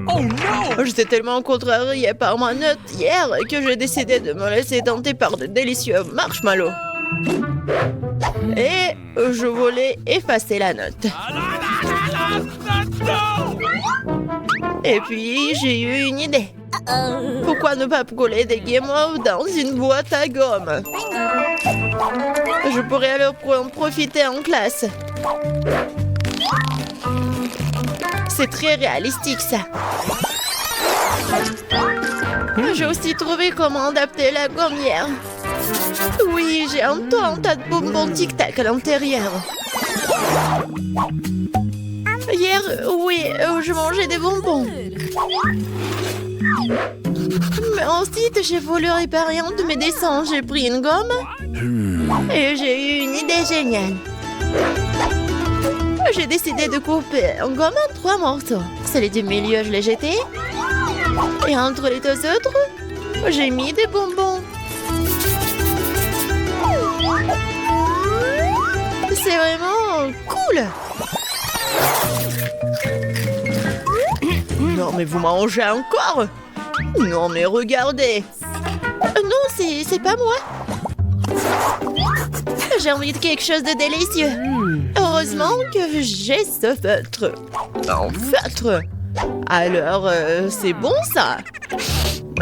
Oh no! J'étais tellement contrariée par ma note hier que j'ai décidé de me laisser tenter par de délicieux marshmallows. Et je voulais effacer la note. Et puis, j'ai eu une idée. Pourquoi ne pas coller des guimauves dans une boîte à gomme? Je pourrais alors en profiter en classe. C'est très réalistique, ça. J'ai aussi trouvé comment adapter la gommière. Oui, j'ai un tas de bonbons tic-tac à l'intérieur. Hier, oui, je mangeais des bonbons. Mais ensuite, j'ai voulu réparer un de mes dessins. J'ai pris une gomme et j'ai eu une idée géniale. J'ai décidé de couper une gomme en 3 morceaux. Celui du milieu, je l'ai jeté. Et entre les 2 autres, j'ai mis des bonbons. C'est vraiment cool. Non, mais vous mangez encore? Non, mais regardez. Non, c'est pas moi. J'ai envie de quelque chose de délicieux. Heureusement que j'ai ce feutre. Un feutre? Alors, c'est bon ça.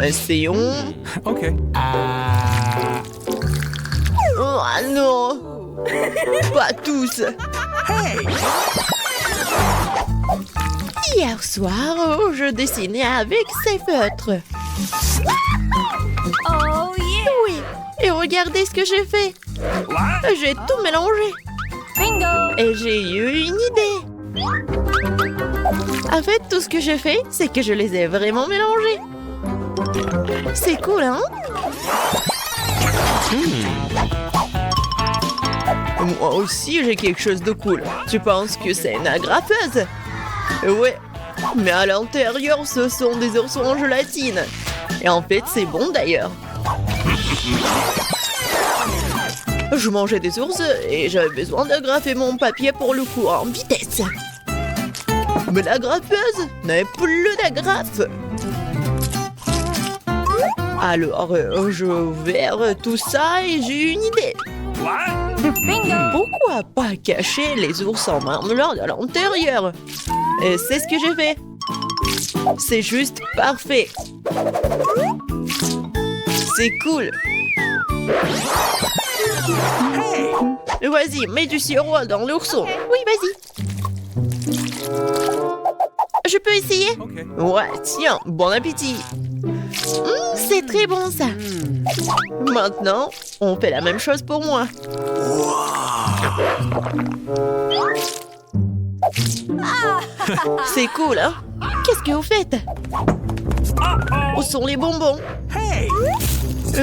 Essayons. Ok. Oh non. Pas tous. Hier soir, je dessinais avec ces feutres. Oh yeah! Oui, et regardez ce que j'ai fait. J'ai tout mélangé. Bingo! Et j'ai eu une idée. En fait, tout ce que j'ai fait, c'est que je les ai vraiment mélangés. C'est cool, hein? Moi aussi, j'ai quelque chose de cool. Tu penses que c'est une agrafeuse? Ouais, mais à l'intérieur, ce sont des oursons en gélatine. Et en fait, c'est bon d'ailleurs. Je mangeais des ours et j'avais besoin d'agrafer mon papier pour le coup en vitesse. Mais l'agrafeuse n'avait plus d'agrafe. Alors, je ouvert tout ça et j'ai eu une idée. Bingo! Pourquoi pas cacher les ours en marmelade à l'intérieur? Et c'est ce que j'ai fait. C'est juste parfait. C'est cool. Vas-y, mets du sirop dans l'ourson. Oui, vas-y. Je peux essayer? Ouais, tiens, bon appétit. C'est très bon ça. Maintenant, on fait la même chose pour moi. C'est cool, hein? Qu'est-ce que vous faites? Où sont les bonbons?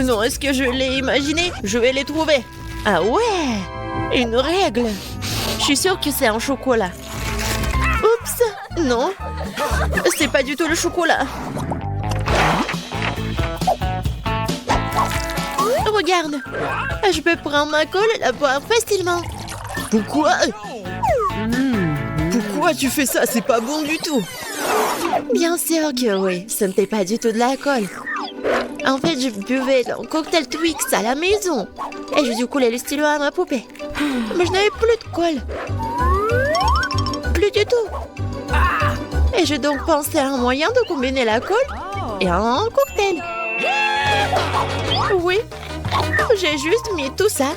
Non, est-ce que je l'ai imaginé? Je vais les trouver. Ah ouais! Une règle. Je suis sûre que c'est un chocolat. Oups! Non, c'est pas du tout le chocolat. Regarde, je peux prendre ma colle et la boire facilement. Pourquoi? Pourquoi tu fais ça? C'est pas bon du tout. Bien sûr que oui, ce n'était pas du tout de la colle. En fait, je buvais un cocktail Twix à la maison. Et j'ai dû couler le stylo à ma poupée. Mais je n'avais plus de colle. Plus du tout. Et j'ai donc pensé à un moyen de combiner la colle et un cocktail. Oui, j'ai juste mis tout ça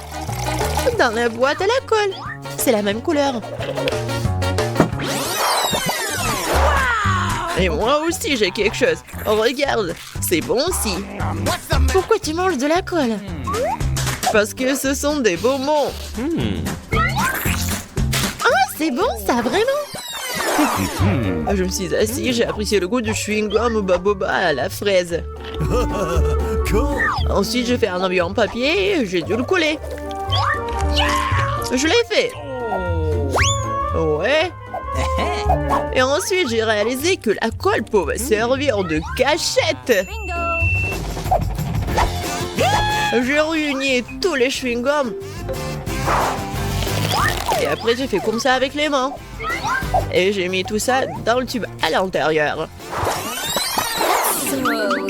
dans la boîte à la colle. C'est la même couleur. Et moi aussi, j'ai quelque chose. Oh, regarde, c'est bon aussi. Pourquoi tu manges de la colle? Parce que ce sont des bonbons. Ah, c'est bon ça, vraiment? Je me suis assis, j'ai apprécié le goût du chewing-gum baboba à la fraise. Ensuite, j'ai fait un enduit en papier et j'ai dû le coller. Je l'ai fait. Ouais. Et ensuite, j'ai réalisé que la colle pouvait servir de cachette. Bingo! J'ai réuni tous les chewing-gums. Et après, j'ai fait comme ça avec les mains. Et j'ai mis tout ça dans le tube à l'intérieur. So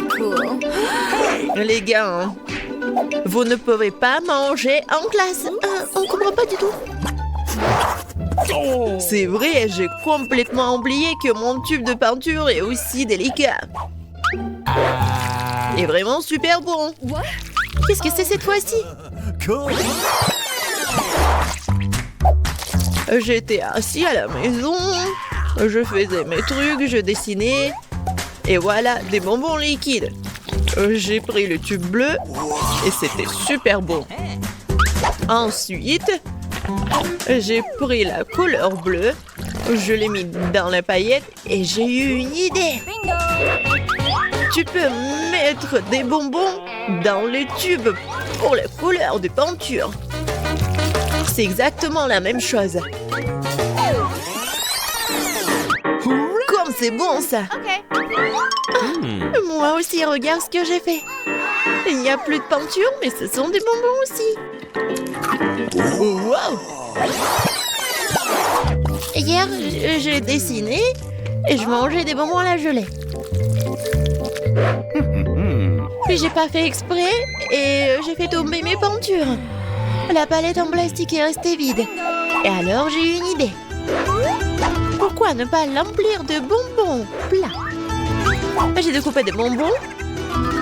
cool. Les gars, hein, vous ne pouvez pas manger en classe. On comprend pas du tout. C'est vrai, j'ai complètement oublié que mon tube de peinture est aussi délicat. Et vraiment super bon. Qu'est-ce que c'est cette fois-ci? J'étais assis à la maison, je faisais mes trucs, je dessinais, et voilà, des bonbons liquides. J'ai pris le tube bleu, et c'était super bon. Ensuite, j'ai pris la couleur bleue, je l'ai mis dans la paillette, et j'ai eu une idée. Bingo! Tu peux mettre des bonbons dans les tubes pour la couleur de peinture. C'est exactement la même chose. Comme c'est bon ça. Moi aussi, regarde ce que j'ai fait. Il n'y a plus de peinture, mais ce sont des bonbons aussi. Oh, wow! Hier, j'ai dessiné et je mangeais des bonbons à la gelée. Puis j'ai pas fait exprès et j'ai fait tomber mes peintures. La palette en plastique est restée vide. Et alors j'ai eu une idée. Pourquoi ne pas l'emplir de bonbons plats? J'ai découpé des bonbons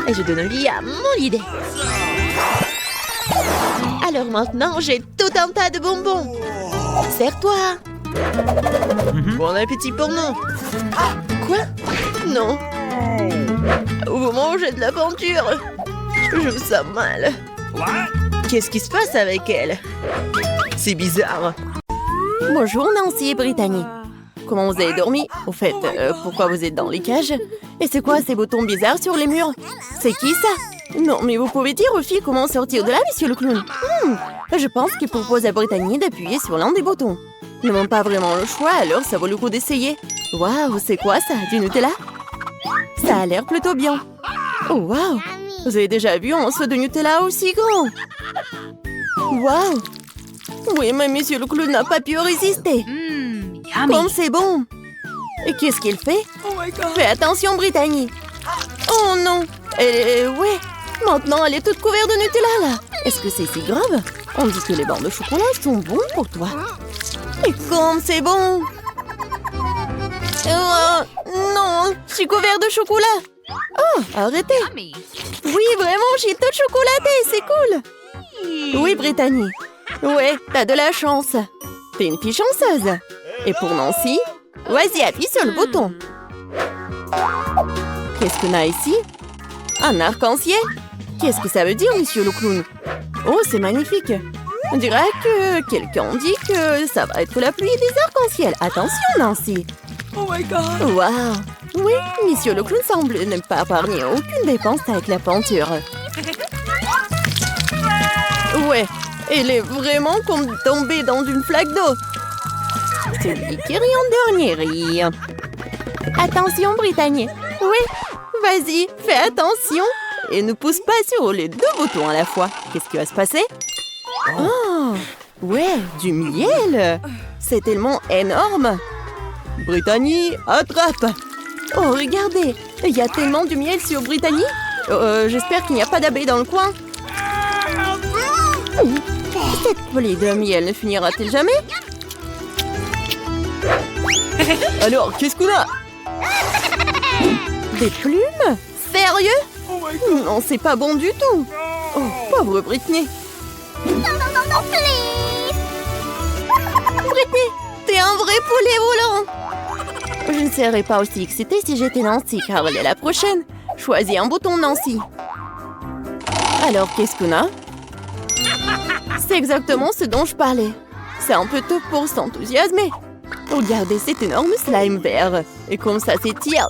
et je donne vie à mon idée. Alors maintenant j'ai tout un tas de bonbons. Sers-toi. Bon appétit pour nous. Quoi? Non. Vous mangez de la peinture. Je me sens mal. Qu'est-ce qui se passe avec elle? C'est bizarre. Bonjour Nancy et Brittany. Comment vous avez dormi? Au fait, pourquoi vous êtes dans les cages? Et c'est quoi ces boutons bizarres sur les murs? C'est qui ça? Non, mais vous pouvez dire aux filles comment sortir de là, monsieur le clown? Je pense qu'il propose à Brittany d'appuyer sur l'un des boutons. Ils n'ont pas vraiment le choix, alors ça vaut le coup d'essayer. Waouh, c'est quoi ça? Du Nutella? Ça a l'air plutôt bien. Oh waouh! Vous avez déjà vu un seau de Nutella aussi grand? Waouh! Oui, mais monsieur le clown n'a pas pu résister. Comme c'est bon! Et qu'est-ce qu'il fait? Fais attention, Brittany! Oh non! Ouais! Maintenant, elle est toute couverte de Nutella, là! Est-ce que c'est si grave? On dit que les barres de chocolat sont bons pour toi. Et comme c'est bon! Non! Je suis couverte de chocolat! Oh, arrêtez! Oui, vraiment, j'ai tout chocolaté, c'est cool! Oui, Brittany. Ouais, t'as de la chance. T'es une fille chanceuse. Et pour Nancy, vas-y, appuie sur le bouton. Qu'est-ce qu'on a ici? Un arc-en-ciel? Qu'est-ce que ça veut dire, monsieur le clown? Oh, c'est magnifique. On dirait que quelqu'un dit que ça va être la pluie des arcs-en-ciel. Attention, Nancy. Waouh! Oui, Monsieur le clown semble ne pas épargner aucune dépense avec la peinture. Ouais, elle est vraiment comme tombée dans une flaque d'eau. Celui qui rit en dernier rit. Attention, Brittany. Oui, vas-y, fais attention. Et ne pousse pas sur les 2 boutons à la fois. Qu'est-ce qui va se passer? Oh, ouais, du miel. C'est tellement énorme. Brittany, attrape. Oh, regardez, il y a tellement de miel sur Brittany. J'espère qu'il n'y a pas d'abeilles dans le coin. Cette volée de miel ne finira-t-elle jamais? Alors, qu'est-ce qu'on a? Des plumes? Sérieux? Non, c'est pas bon du tout. Oh, pauvre Brittany. Non, please. Brittany, t'es un vrai poulet volant. Je ne serais pas aussi excitée si j'étais Nancy, car elle est la prochaine. Choisis un bouton, Nancy. Alors, qu'est-ce qu'on a? C'est exactement ce dont je parlais. C'est un peu tôt pour s'enthousiasmer. Regardez cet énorme slime vert. Et comme ça s'étire.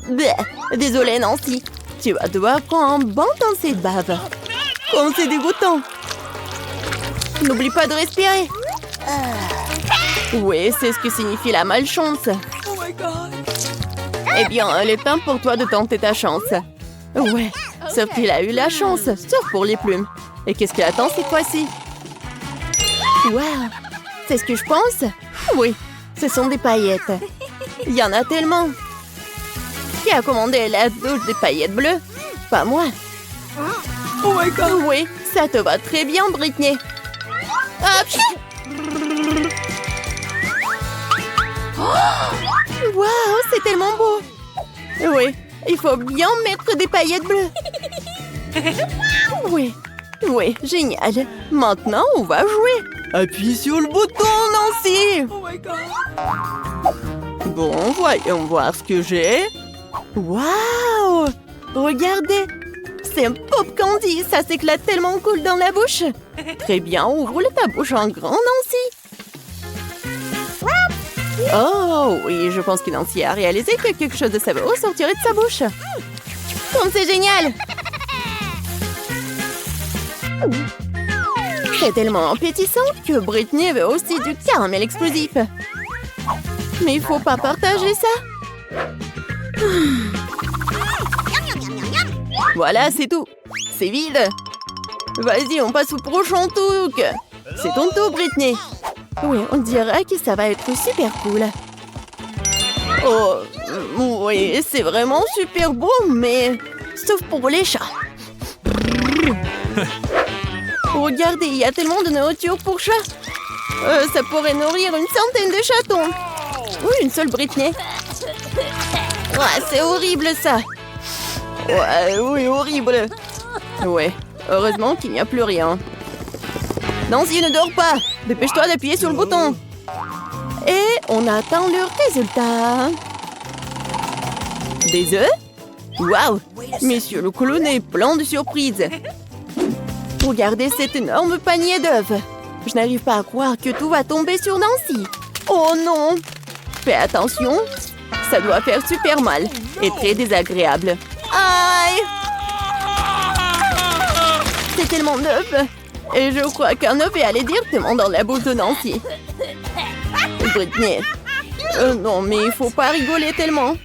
Désolée, Nancy. Tu vas devoir prendre un bon dansé de bave. Comme c'est dégoûtant. N'oublie pas de respirer. Oui, c'est ce que signifie la malchance. Eh bien, il est temps pour toi de tenter ta chance. Ouais, sauf qu'il a eu la chance, sauf pour les plumes. Et qu'est-ce qu'il attend cette fois-ci? Wow, c'est ce que je pense? Oui, ce sont des paillettes. Il y en a tellement. Qui a commandé la douche des paillettes bleues? Pas moi. Oh my God. Oui, ça te va très bien, Brittany. Hop. Waouh, c'est tellement beau. Oui, il faut bien mettre des paillettes bleues. Oui, oui, génial. Maintenant, on va jouer. Appuie sur le bouton, Nancy. Oh my God. Bon, voyons voir ce que j'ai. Waouh! Regardez, c'est un pop candy. Ça s'éclate tellement cool dans la bouche. Très bien, ouvre ta bouche en grand, Nancy. Oh oui, je pense que Nancy a réalisé que quelque chose de savoureux sortirait de sa bouche. Comme c'est génial! C'est tellement appétissant que Brittany veut aussi du caramel explosif. Mais il faut pas partager ça. Voilà, c'est tout. C'est vide. Vas-y, on passe au prochain truc. C'est ton tour, Brittany. Oui, on dirait que ça va être super cool. Oh, oui, c'est vraiment super beau, mais sauf pour les chats. Regardez, il y a tellement de nourriture pour chats. Ça pourrait nourrir une centaine de chatons. Oui, une seule Brittany. Ouais, c'est horrible ça. Ouais, oui, horrible. Ouais, heureusement qu'il n'y a plus rien. Nancy, ne dors pas. Dépêche-toi d'appuyer sur le bouton. Et on attend le résultat. Des œufs? Waouh! Monsieur le clown est plein de surprises. Regardez cet énorme panier d'œufs. Je n'arrive pas à croire que tout va tomber sur Nancy. Oh non! Fais attention. Ça doit faire super mal et très désagréable. Aïe! C'est tellement d'œufs. Et je crois qu'un œuf est allé directement dans la bouche de Nancy. Brittany. Non, mais il faut pas rigoler tellement.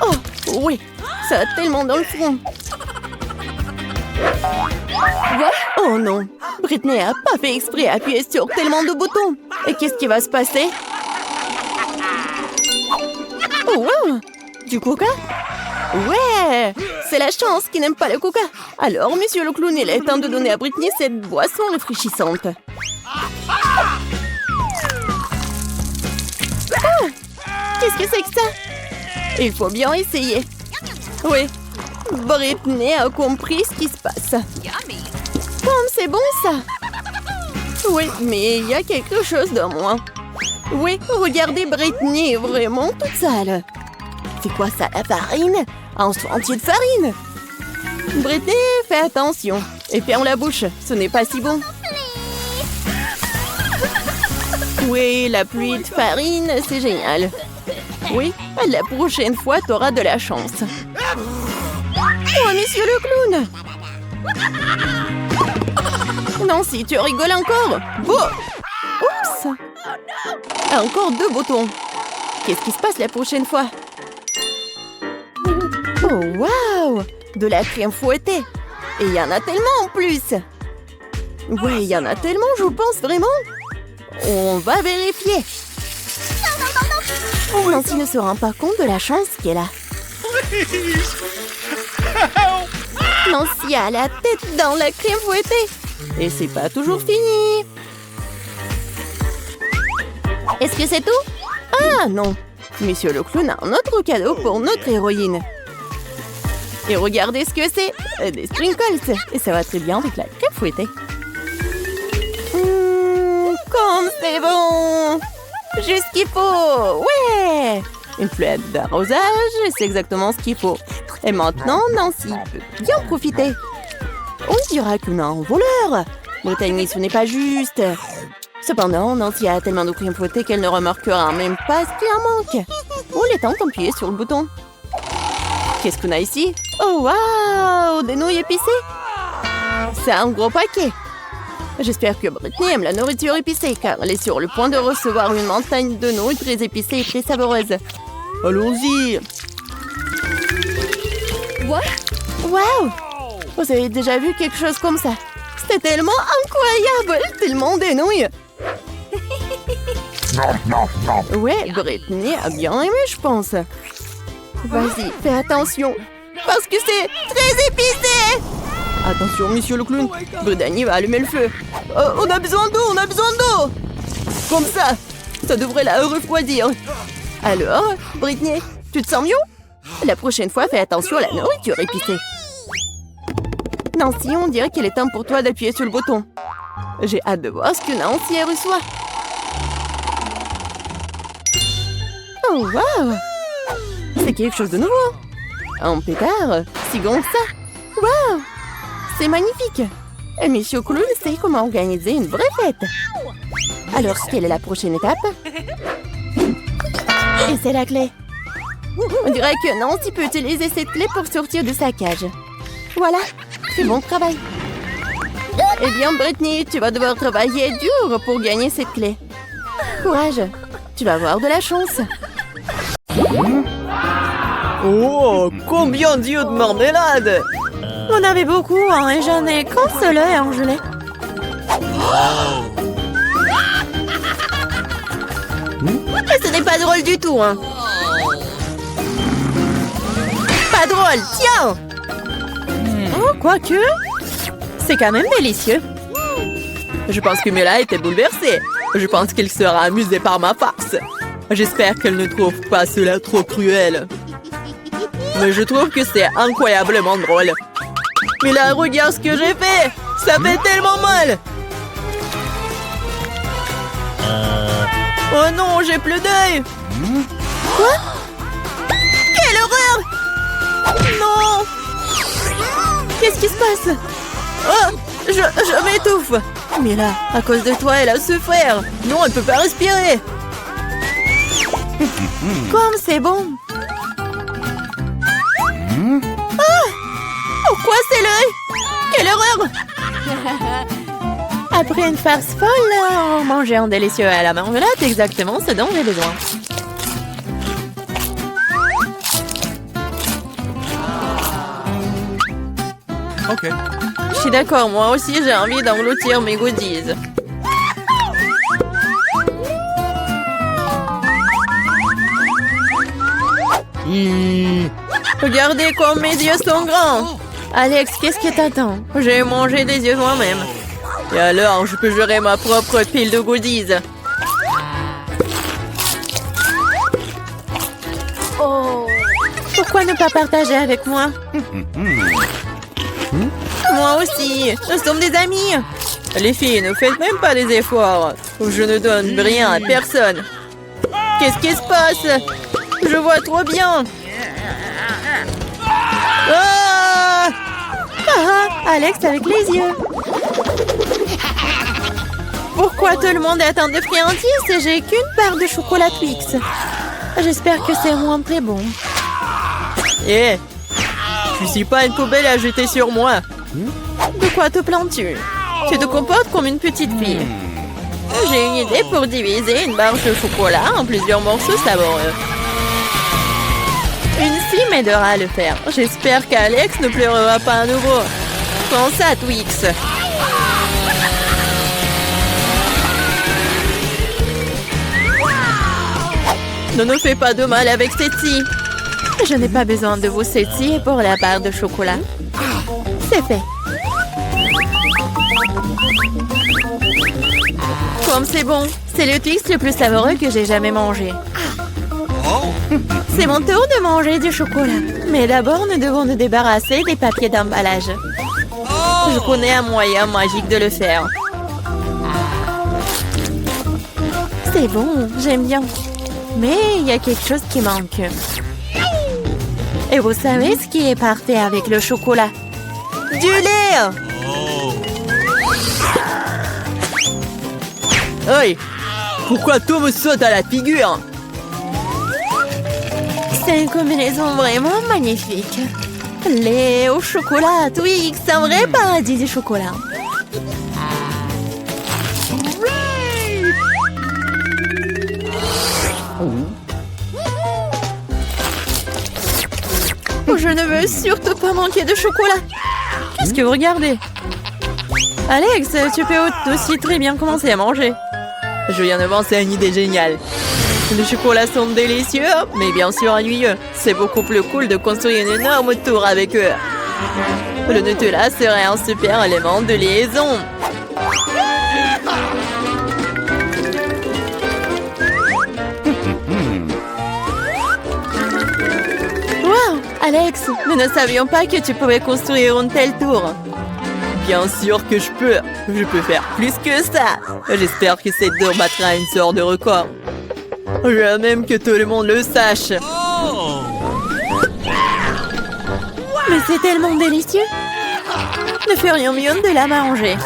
Oh, oui. Ça a tellement dans le front. What? Oh non. Brittany a pas fait exprès d'appuyer sur tellement de boutons. Et qu'est-ce qui va se passer? Oh, wow. Du coca? Ouais! C'est la chance qui n'aime pas le coca. Alors, monsieur le clown, il est temps de donner à Brittany cette boisson rafraîchissante. Ah! Qu'est-ce que c'est que ça? Il faut bien essayer. Oui, Brittany a compris ce qui se passe. Comme c'est bon ça! Oui, mais il y a quelque chose de moins. Oui, regardez, Brittany est vraiment toute sale. C'est quoi ça, la farine? Un seau entier de farine? Brittany, fais attention. Et ferme la bouche, ce n'est pas si bon. Oui, la pluie de farine, c'est génial. Oui, la prochaine fois, t'auras de la chance. Oh, monsieur le clown! Nancy, tu rigoles encore? Oh! Oups! Encore 2 boutons. Qu'est-ce qui se passe la prochaine fois? Oh, waouh! De la crème fouettée. Et il y en a tellement en plus. Ouais, il y en a tellement, je pense vraiment. On va vérifier. Nancy ne se rend pas compte de la chance qu'elle a. Nancy a la tête dans la crème fouettée. Et c'est pas toujours fini. Est-ce que c'est tout? Ah non. Monsieur le clown a un autre cadeau pour notre héroïne. Et regardez ce que c'est. Des sprinkles. Et ça va très bien avec la crème fouettée. Comme c'est bon. Juste ce qu'il faut. Ouais. Une flûte d'arrosage, c'est exactement ce qu'il faut. Et maintenant, Nancy peut bien profiter. On dira qu'on a un voleur. Brittany, ce n'est pas juste. Cependant, Nancy a tellement de crème fouettée qu'elle ne remarquera même pas ce qu'il en manque. On est temps d'appuyer sur le bouton. Qu'est-ce qu'on a ici? Oh, waouh! Des nouilles épicées? C'est un gros paquet. J'espère que Brittany aime la nourriture épicée, car elle est sur le point de recevoir une montagne de nouilles très épicées et très savoureuses. Allons-y! Waouh! Vous avez déjà vu quelque chose comme ça? C'était tellement incroyable! Tellement des nouilles! Ouais, Brittany a bien aimé, je pense. Vas-y, fais attention, parce que c'est très épicé! Attention, monsieur le clown, Brittany va allumer le feu. On a besoin d'eau, on a besoin d'eau! Comme ça devrait la refroidir. Alors, Brittany, tu te sens mieux? La prochaine fois, fais attention à la nourriture épicée. Nancy, on dirait qu'il est temps pour toi d'appuyer sur le bouton. J'ai hâte de voir ce que Nancy reçoit. Oh, waouh! C'est quelque chose de nouveau. Un pétard, si grand que ça. Waouh! C'est magnifique. Et Monsieur Clown sait comment organiser une vraie fête. Alors, quelle est la prochaine étape? Et c'est la clé. On dirait que Nancy peut utiliser cette clé pour sortir de sa cage. Voilà, c'est bon travail. Eh bien, Brittany, tu vas devoir travailler dur pour gagner cette clé. Courage, tu vas avoir de la chance. Oh, combien d'yeux de marmelade! On avait beaucoup, hein, et j'en ai qu'un seul œil en gelée. Et ce n'est pas drôle du tout, hein. Pas drôle, tiens! Oh, quoique, c'est quand même délicieux. Je pense que Mila était bouleversée. Je pense qu'elle sera amusée par ma farce. J'espère qu'elle ne trouve pas cela trop cruel. Mais je trouve que c'est incroyablement drôle. Mila, regarde ce que j'ai fait! Ça fait tellement mal! Oh non, j'ai plus d'œil! Quoi? Quelle horreur! Non! Qu'est-ce qui se passe? Oh! Je m'étouffe! Mila, à cause de toi, elle a souffert! Non, elle peut pas respirer! Comme c'est bon! Ah! Pourquoi c'est l'œil? Quelle horreur! Après une farce folle, on mangeait un délicieux à la marmelade, exactement ce dont j'ai besoin. Ok. Je suis d'accord, moi aussi j'ai envie d'engloutir mes goodies. Regardez comme mes yeux sont grands. Alex, qu'est-ce que t'attends? J'ai mangé des yeux moi-même. Et alors, je peux gérer ma propre pile de goodies. Oh. Pourquoi ne pas partager avec moi? Moi aussi, nous sommes des amis. Les filles, ne faites même pas des efforts. Je ne donne rien à personne. Qu'est-ce qui se passe? Je vois trop bien. Ah! Ah, Alex avec les yeux. Pourquoi tout le monde est en de friandises et j'ai qu'une part de chocolat Twix? J'espère que c'est moins très bon. Eh, tu suis pas une poubelle à jeter sur moi. De quoi te plains-tu? Tu te comportes comme une petite fille. J'ai une idée pour diviser une barre de chocolat en plusieurs morceaux savoureux. Une fille m'aidera à le faire. J'espère qu'Alex ne pleurera pas à nouveau. Prends ça, Twix. Ne nous fais pas de mal avec Ceci. Je n'ai pas besoin de vos Ceci pour la barre de chocolat. C'est fait. Comme c'est bon, c'est le Twix le plus savoureux que j'ai jamais mangé. C'est mon tour de manger du chocolat. Mais d'abord, nous devons nous débarrasser des papiers d'emballage. Je connais un moyen magique de le faire. C'est bon, j'aime bien. Mais il y a quelque chose qui manque. Et vous savez ce qui est parfait avec le chocolat? Du lait! Hey, pourquoi tout me saute à la figure? C'est une combinaison vraiment magnifique. Lait au chocolat, Twix, c'est un vrai paradis du chocolat. Je ne veux surtout pas manquer de chocolat. Qu'est-ce que vous regardez? Alex, tu peux aussi très bien commencer à manger. Je viens de penser à une idée géniale. Les chocolats sont délicieux, mais bien sûr ennuyeux. C'est beaucoup plus cool de construire une énorme tour avec eux. Le Nutella serait un super élément de liaison. Wow, Alex, nous ne savions pas que tu pouvais construire une telle tour. Bien sûr que je peux. Je peux faire plus que ça. J'espère que cette tour battra une sorte de record. Je veux même que tout le monde le sache. Mais c'est tellement délicieux. Nous ferions mieux de la manger.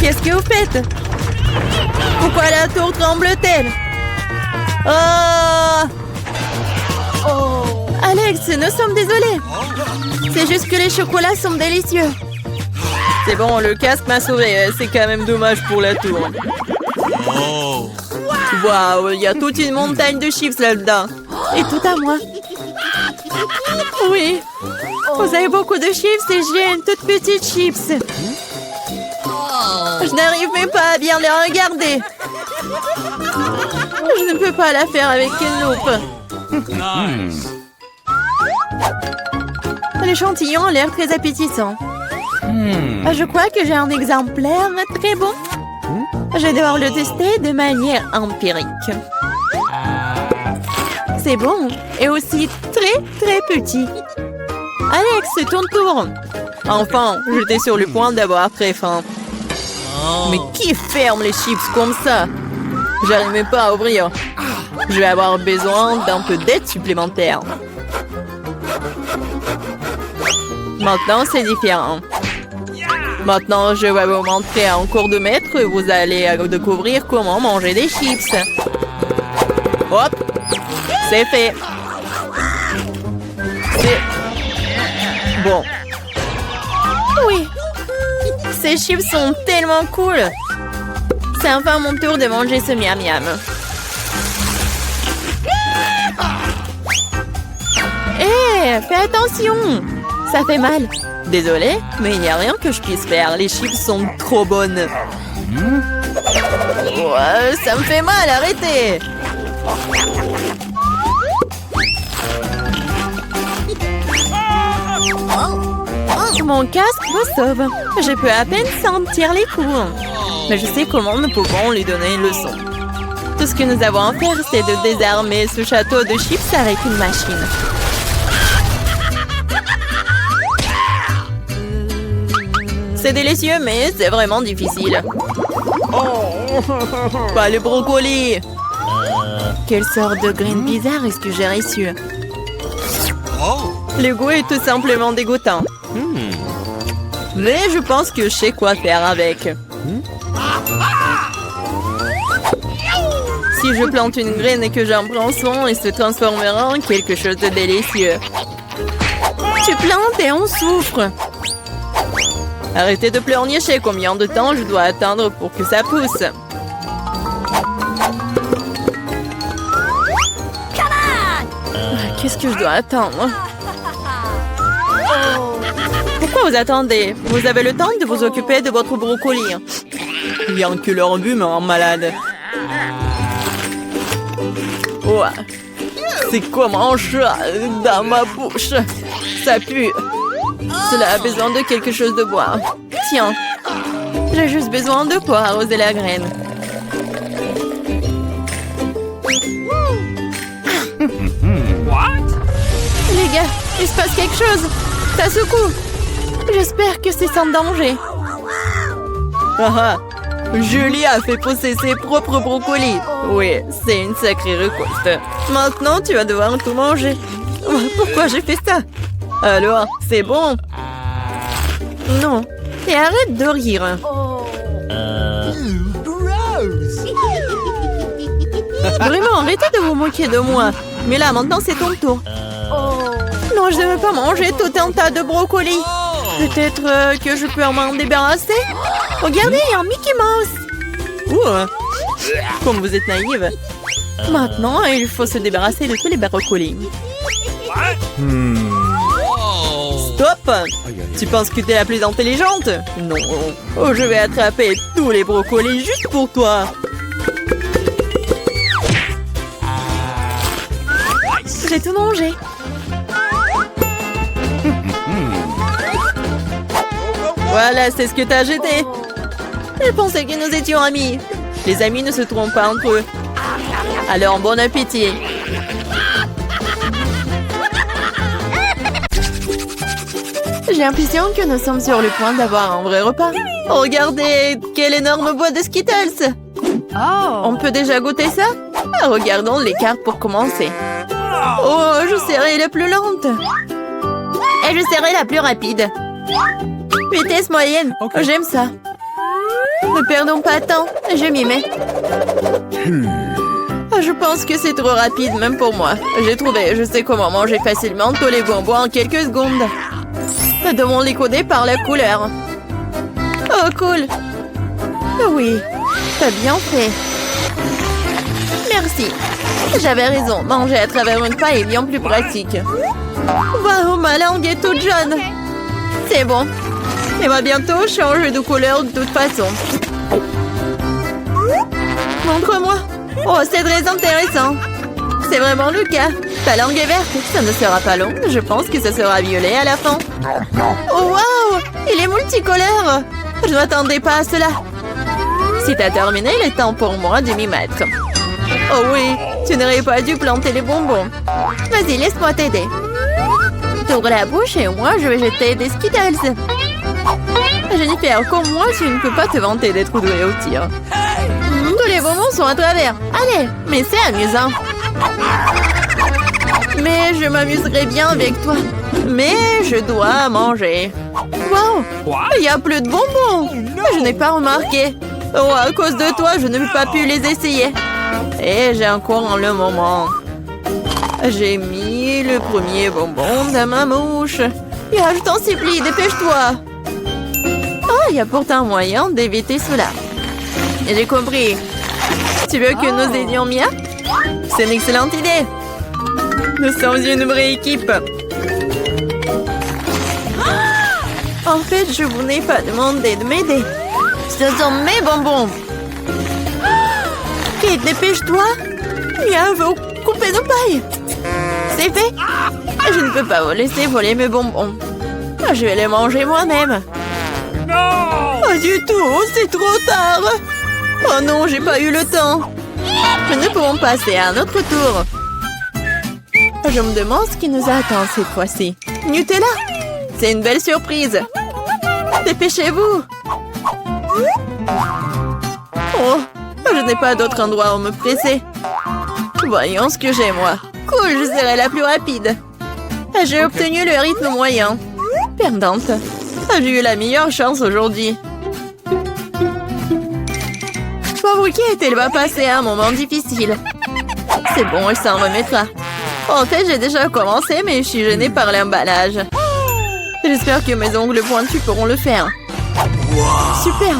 Qu'est-ce que vous faites? Pourquoi la tour tremble-t-elle? Oh! Alex, nous sommes désolés. C'est juste que les chocolats sont délicieux. C'est bon, le casque m'a sauvé. C'est quand même dommage pour la tour. Waouh, il y a toute une montagne de chips là-dedans. Et tout à moi. Oui. Vous avez beaucoup de chips et j'ai une toute petite chips. Je n'arrive même pas à bien les regarder. Je ne peux pas la faire avec une loupe. L'échantillon a l'air très appétissant. Je crois que j'ai un exemplaire très bon. Je vais devoir le tester de manière empirique. C'est bon et aussi très très petit. Alex, c'est ton tour. Enfin, j'étais sur le point d'avoir très faim. Mais qui ferme les chips comme ça? J'arrive même pas à ouvrir. Je vais avoir besoin d'un peu d'aide supplémentaire. Maintenant, c'est différent. Maintenant, je vais vous montrer en cours de maître. Vous allez découvrir comment manger des chips. Hop! C'est fait. C'est... bon. Oui. Ces chips sont tellement cool. C'est enfin mon tour de manger ce miam miam. Hé, fais attention. Ça fait mal. Désolée, mais il n'y a rien que je puisse faire. Les chips sont trop bonnes. Ouais, ça me fait mal, arrêtez. Mon casque me sauve. Je peux à peine sentir les coups. Mais je sais comment nous pouvons lui donner une leçon. Tout ce que nous avons à faire, c'est de désarmer ce château de chips avec une machine. C'est délicieux, mais c'est vraiment difficile. Pas le brocoli. Quelle sorte de graine bizarre est-ce que j'ai reçu? Le goût est tout simplement dégoûtant. Mais je pense que je sais quoi faire avec. Si je plante une graine et que j'en prends soin, il se transformera en quelque chose de délicieux. Tu plantes et on souffre. Arrêtez de pleurnicher. Combien de temps je dois attendre pour que ça pousse? Qu'est-ce que je dois attendre? Pourquoi vous attendez? Vous avez le temps de vous occuper de votre brocoli. Bien que leur vue me rend malade. Ouais. C'est comme un chat dans ma bouche. Ça pue. Cela a besoin de quelque chose de boire. Tiens. J'ai juste besoin de quoi arroser la graine. Les gars, il se passe quelque chose. Ça secoue. J'espère que c'est sans danger. Ah, Julie a fait pousser ses propres brocolis. Oui, c'est une sacrée récolte. Maintenant, tu vas devoir tout manger. Pourquoi j'ai fait ça? Alors, c'est bon? Non. Et arrête de rire. Vraiment, arrêtez de vous moquer de moi. Mais là, maintenant, c'est ton tour. Non, je ne veux pas manger tout un tas de brocolis. Peut-être que je peux m'en débarrasser? Regardez, il y a un Mickey Mouse. Comme vous êtes naïve. Maintenant, il faut se débarrasser de tous les brocolis. Stop! Tu penses que tu es la plus intelligente? Non. Oh, je vais attraper tous les brocolis juste pour toi. J'ai tout mangé. Voilà, c'est ce que t'as jeté. Je pensais que nous étions amis. Les amis ne se trompent pas entre eux. Alors, bon appétit. J'ai l'impression que nous sommes sur le point d'avoir un vrai repas. Regardez, quel énorme bois de Skittles. On peut déjà goûter ça? Regardons les cartes pour commencer. Oh, je serai la plus lente. Et je serai la plus rapide. Vitesse moyenne. J'aime ça. Ne perdons pas de temps. Je m'y mets. Je pense que c'est trop rapide, même pour moi. J'ai trouvé. Je sais comment manger facilement tous les bonbons en quelques secondes. Nous devons les coder par la couleur. Oh, cool. Oui, t'as bien fait. Merci. J'avais raison. Manger à travers une paille est bien plus pratique. Waouh, ma langue est toute jaune. C'est bon. Elle va bientôt changer de couleur de toute façon. Montre-moi. Oh, c'est très intéressant. C'est vraiment le cas. Ta langue est verte. Ça ne sera pas long. Je pense que ça sera violet à la fin. Oh, waouh! Il est multicolore. Je ne m'attendais pas à cela. Si t'as terminé, il est temps pour moi de m'y mettre. Oh oui, tu n'aurais pas dû planter les bonbons. Vas-y, laisse-moi t'aider. T'ouvres la bouche et moi, je vais jeter des Skittles. Jennifer, comme moi, tu ne peux pas te vanter d'être douée au tir. Tous les bonbons sont à travers. Allez, mais c'est amusant. Mais je m'amuserai bien avec toi. Mais je dois manger. Wow, il n'y a plus de bonbons. Je n'ai pas remarqué. Oh, à cause de toi, je n'ai pas pu les essayer. Et j'ai encore le moment. J'ai mis le premier bonbon dans ma mouche. Et je t'en supplie, dépêche-toi. Oh, il y a pourtant moyen d'éviter cela. J'ai compris. Tu veux que nous aidions Mia? C'est une excellente idée. Nous sommes une vraie équipe. En fait, je vous n'ai pas demandé de m'aider. Ce sont mes bonbons. Kate, dépêche-toi. Mia veut couper nos pailles. C'est fait. Je ne peux pas vous laisser voler mes bonbons. Je vais les manger moi-même. Pas du tout, c'est trop tard. Oh non, j'ai pas eu le temps. Nous pouvons passer à un autre tour. Je me demande ce qui nous attend cette fois-ci. Nutella, c'est une belle surprise. Dépêchez-vous. Oh, je n'ai pas d'autre endroit où me presser. Voyons ce que j'ai, moi. Cool, je serai la plus rapide. J'ai obtenu le rythme moyen. Perdante. J'ai eu la meilleure chance aujourd'hui. Pauvre Kate, elle va passer un moment difficile. C'est bon, elle s'en remettra. En fait, j'ai déjà commencé, mais je suis gênée par l'emballage. J'espère que mes ongles pointus pourront le faire. Super!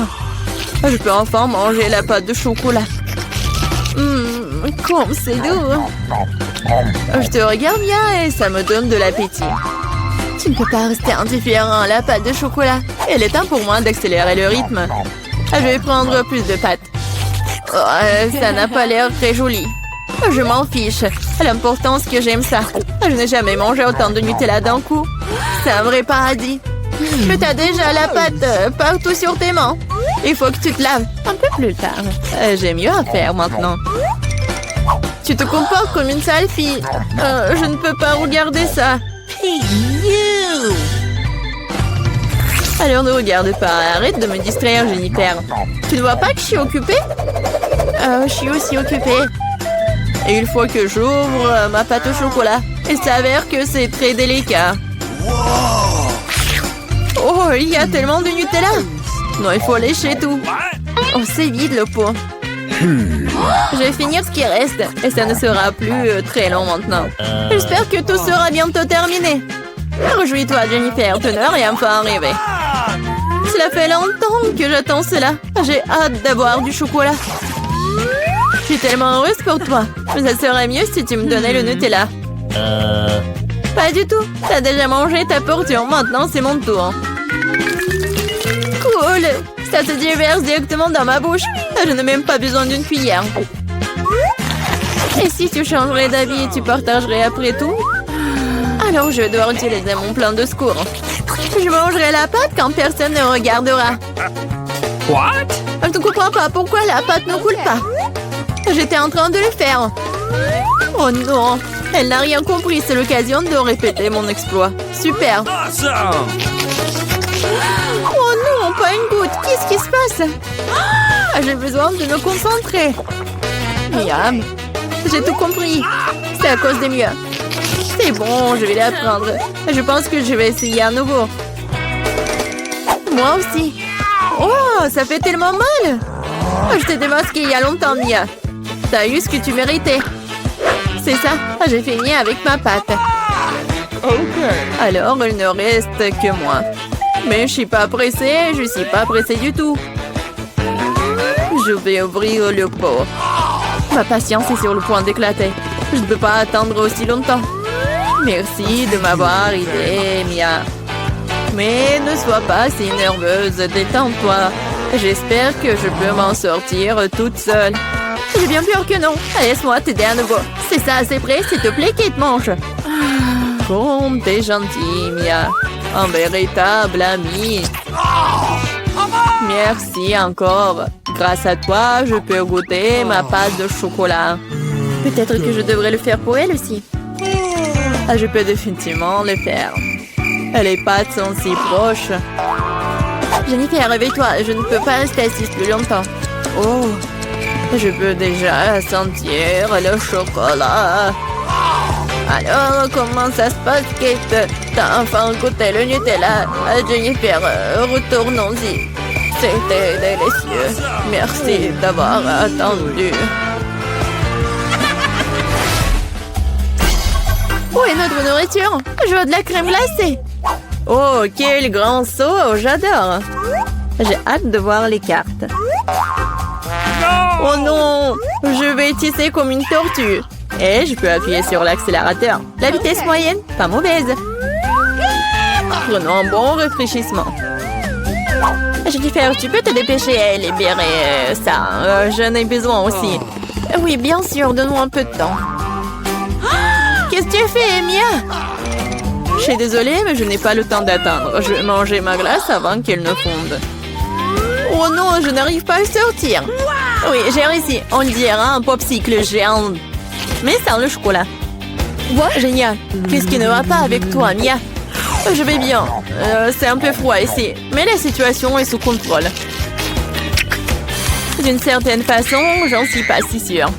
Je peux enfin manger la pâte de chocolat. Comme c'est doux! Je te regarde bien et ça me donne de l'appétit. Tu ne peux pas rester indifférent à la pâte de chocolat. Il est temps pour moi d'accélérer le rythme. Je vais prendre plus de pâtes. Ça n'a pas l'air très joli. Je m'en fiche. L'important c'est que j'aime ça. Je n'ai jamais mangé autant de Nutella d'un coup. C'est un vrai paradis. Mais t'as déjà la pâte partout sur tes mains. Il faut que tu te laves un peu plus tard. J'ai mieux à faire maintenant. Tu te comportes comme une sale fille. Je ne peux pas regarder ça. Alors ne regarde pas. Arrête de me distraire, Jennifer. Tu ne vois pas que je suis occupée? Je suis aussi occupée. Et il faut que j'ouvre ma pâte au chocolat. Il s'avère que c'est très délicat. Oh, il y a tellement de Nutella. Non, il faut lécher tout. Oh, c'est vide le pot. Je vais finir ce qui reste. Et ça ne sera plus très long maintenant. J'espère que tout sera bientôt terminé. Réjouis-toi, Jennifer. Ton heure est enfin arrivée. Cela fait longtemps que j'attends cela. J'ai hâte d'avoir du chocolat. Je suis tellement heureuse pour toi. Mais ça serait mieux si tu me donnais le Nutella. Pas du tout. T'as déjà mangé ta portion. Maintenant, c'est mon tour. Cool. Ça se déverse directement dans ma bouche. Je n'ai même pas besoin d'une cuillère. Et si tu changerais d'avis et tu partagerais après tout? Alors, je vais devoir utiliser mon plan de secours. Je mangerai la pâte quand personne ne regardera. What? Je ne comprends pas pourquoi la pâte ne coule pas. J'étais en train de le faire. Oh non, elle n'a rien compris. C'est l'occasion de répéter mon exploit. Super. Awesome! Oh non, pas une goutte. Qu'est-ce qui se passe? J'ai besoin de me concentrer. Miam. J'ai tout compris. C'est à cause des miens. C'est bon, je vais l'apprendre. Je pense que je vais essayer à nouveau. Moi aussi. Oh, ça fait tellement mal. Je t'ai démasqué il y a longtemps, Mia. T'as eu ce que tu méritais. C'est ça, j'ai fini avec ma pâte. Alors, il ne reste que moi. Mais je suis pas pressée, je suis pas pressée du tout. Je vais ouvrir le pot. Ma patience est sur le point d'éclater. Je ne peux pas attendre aussi longtemps. Merci de m'avoir aidé, Mia. Mais ne sois pas si nerveuse, détends-toi. J'espère que je peux m'en sortir toute seule. J'ai bien peur que non. Laisse-moi t'aider à nouveau. C'est ça, c'est prêt, s'il te plaît, Kate, mange. Comme t'es gentille, Mia. Un véritable ami. Merci encore. Grâce à toi, je peux goûter ma pâte de chocolat. Peut-être que je devrais le faire pour elle aussi. Je peux définitivement le faire. Les pâtes sont si proches. Jennifer, réveille-toi. Je ne peux pas rester assise plus longtemps. Oh, je peux déjà sentir le chocolat. Alors, comment ça se passe, Kate? T'as enfin goûté le Nutella. Jennifer, retournons-y. C'était délicieux. Merci d'avoir attendu. Où est notre nourriture? Je veux de la crème glacée. Oh, quel grand saut! J'adore. J'ai hâte de voir les cartes. Oh non! Je vais tisser comme une tortue. Et je peux appuyer sur l'accélérateur. La vitesse moyenne, pas mauvaise. Prenons un bon rafraîchissement. Jennifer, tu peux te dépêcher à libérer ça. J'en ai besoin aussi. Oui, bien sûr, donne-moi un peu de temps. Qu'est-ce que tu fais, Mia? Je suis désolée, mais je n'ai pas le temps d'attendre. Je vais manger ma glace avant qu'elle ne fonde. Oh non, je n'arrive pas à sortir. Oui, j'ai réussi. On dirait un popsicle géant. Mais sans le chocolat. Génial. Qu'est-ce qui ne va pas avec toi, Mia? Je vais bien. C'est un peu froid ici. Mais la situation est sous contrôle. D'une certaine façon, j'en suis pas si sûre.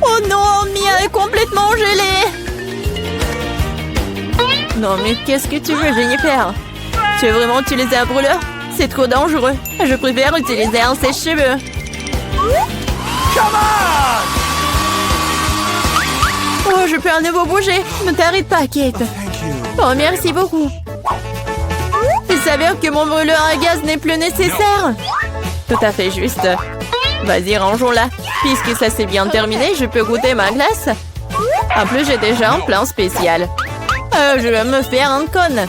Oh non, Mia est complètement gelée. Non, mais qu'est-ce que tu veux, Jennifer? Tu veux vraiment utiliser un brûleur? C'est trop dangereux. Je préfère utiliser un sèche-cheveux. Come on! Oh, je peux à nouveau bouger. Ne t'arrête pas, Kate. Oh, merci beaucoup. Il s'avère que mon brûleur à gaz n'est plus nécessaire. Tout à fait juste. Vas-y, rangeons-la. Puisque ça s'est bien terminé, je peux goûter ma glace. En plus, j'ai déjà un plan spécial. Je vais me faire un cône.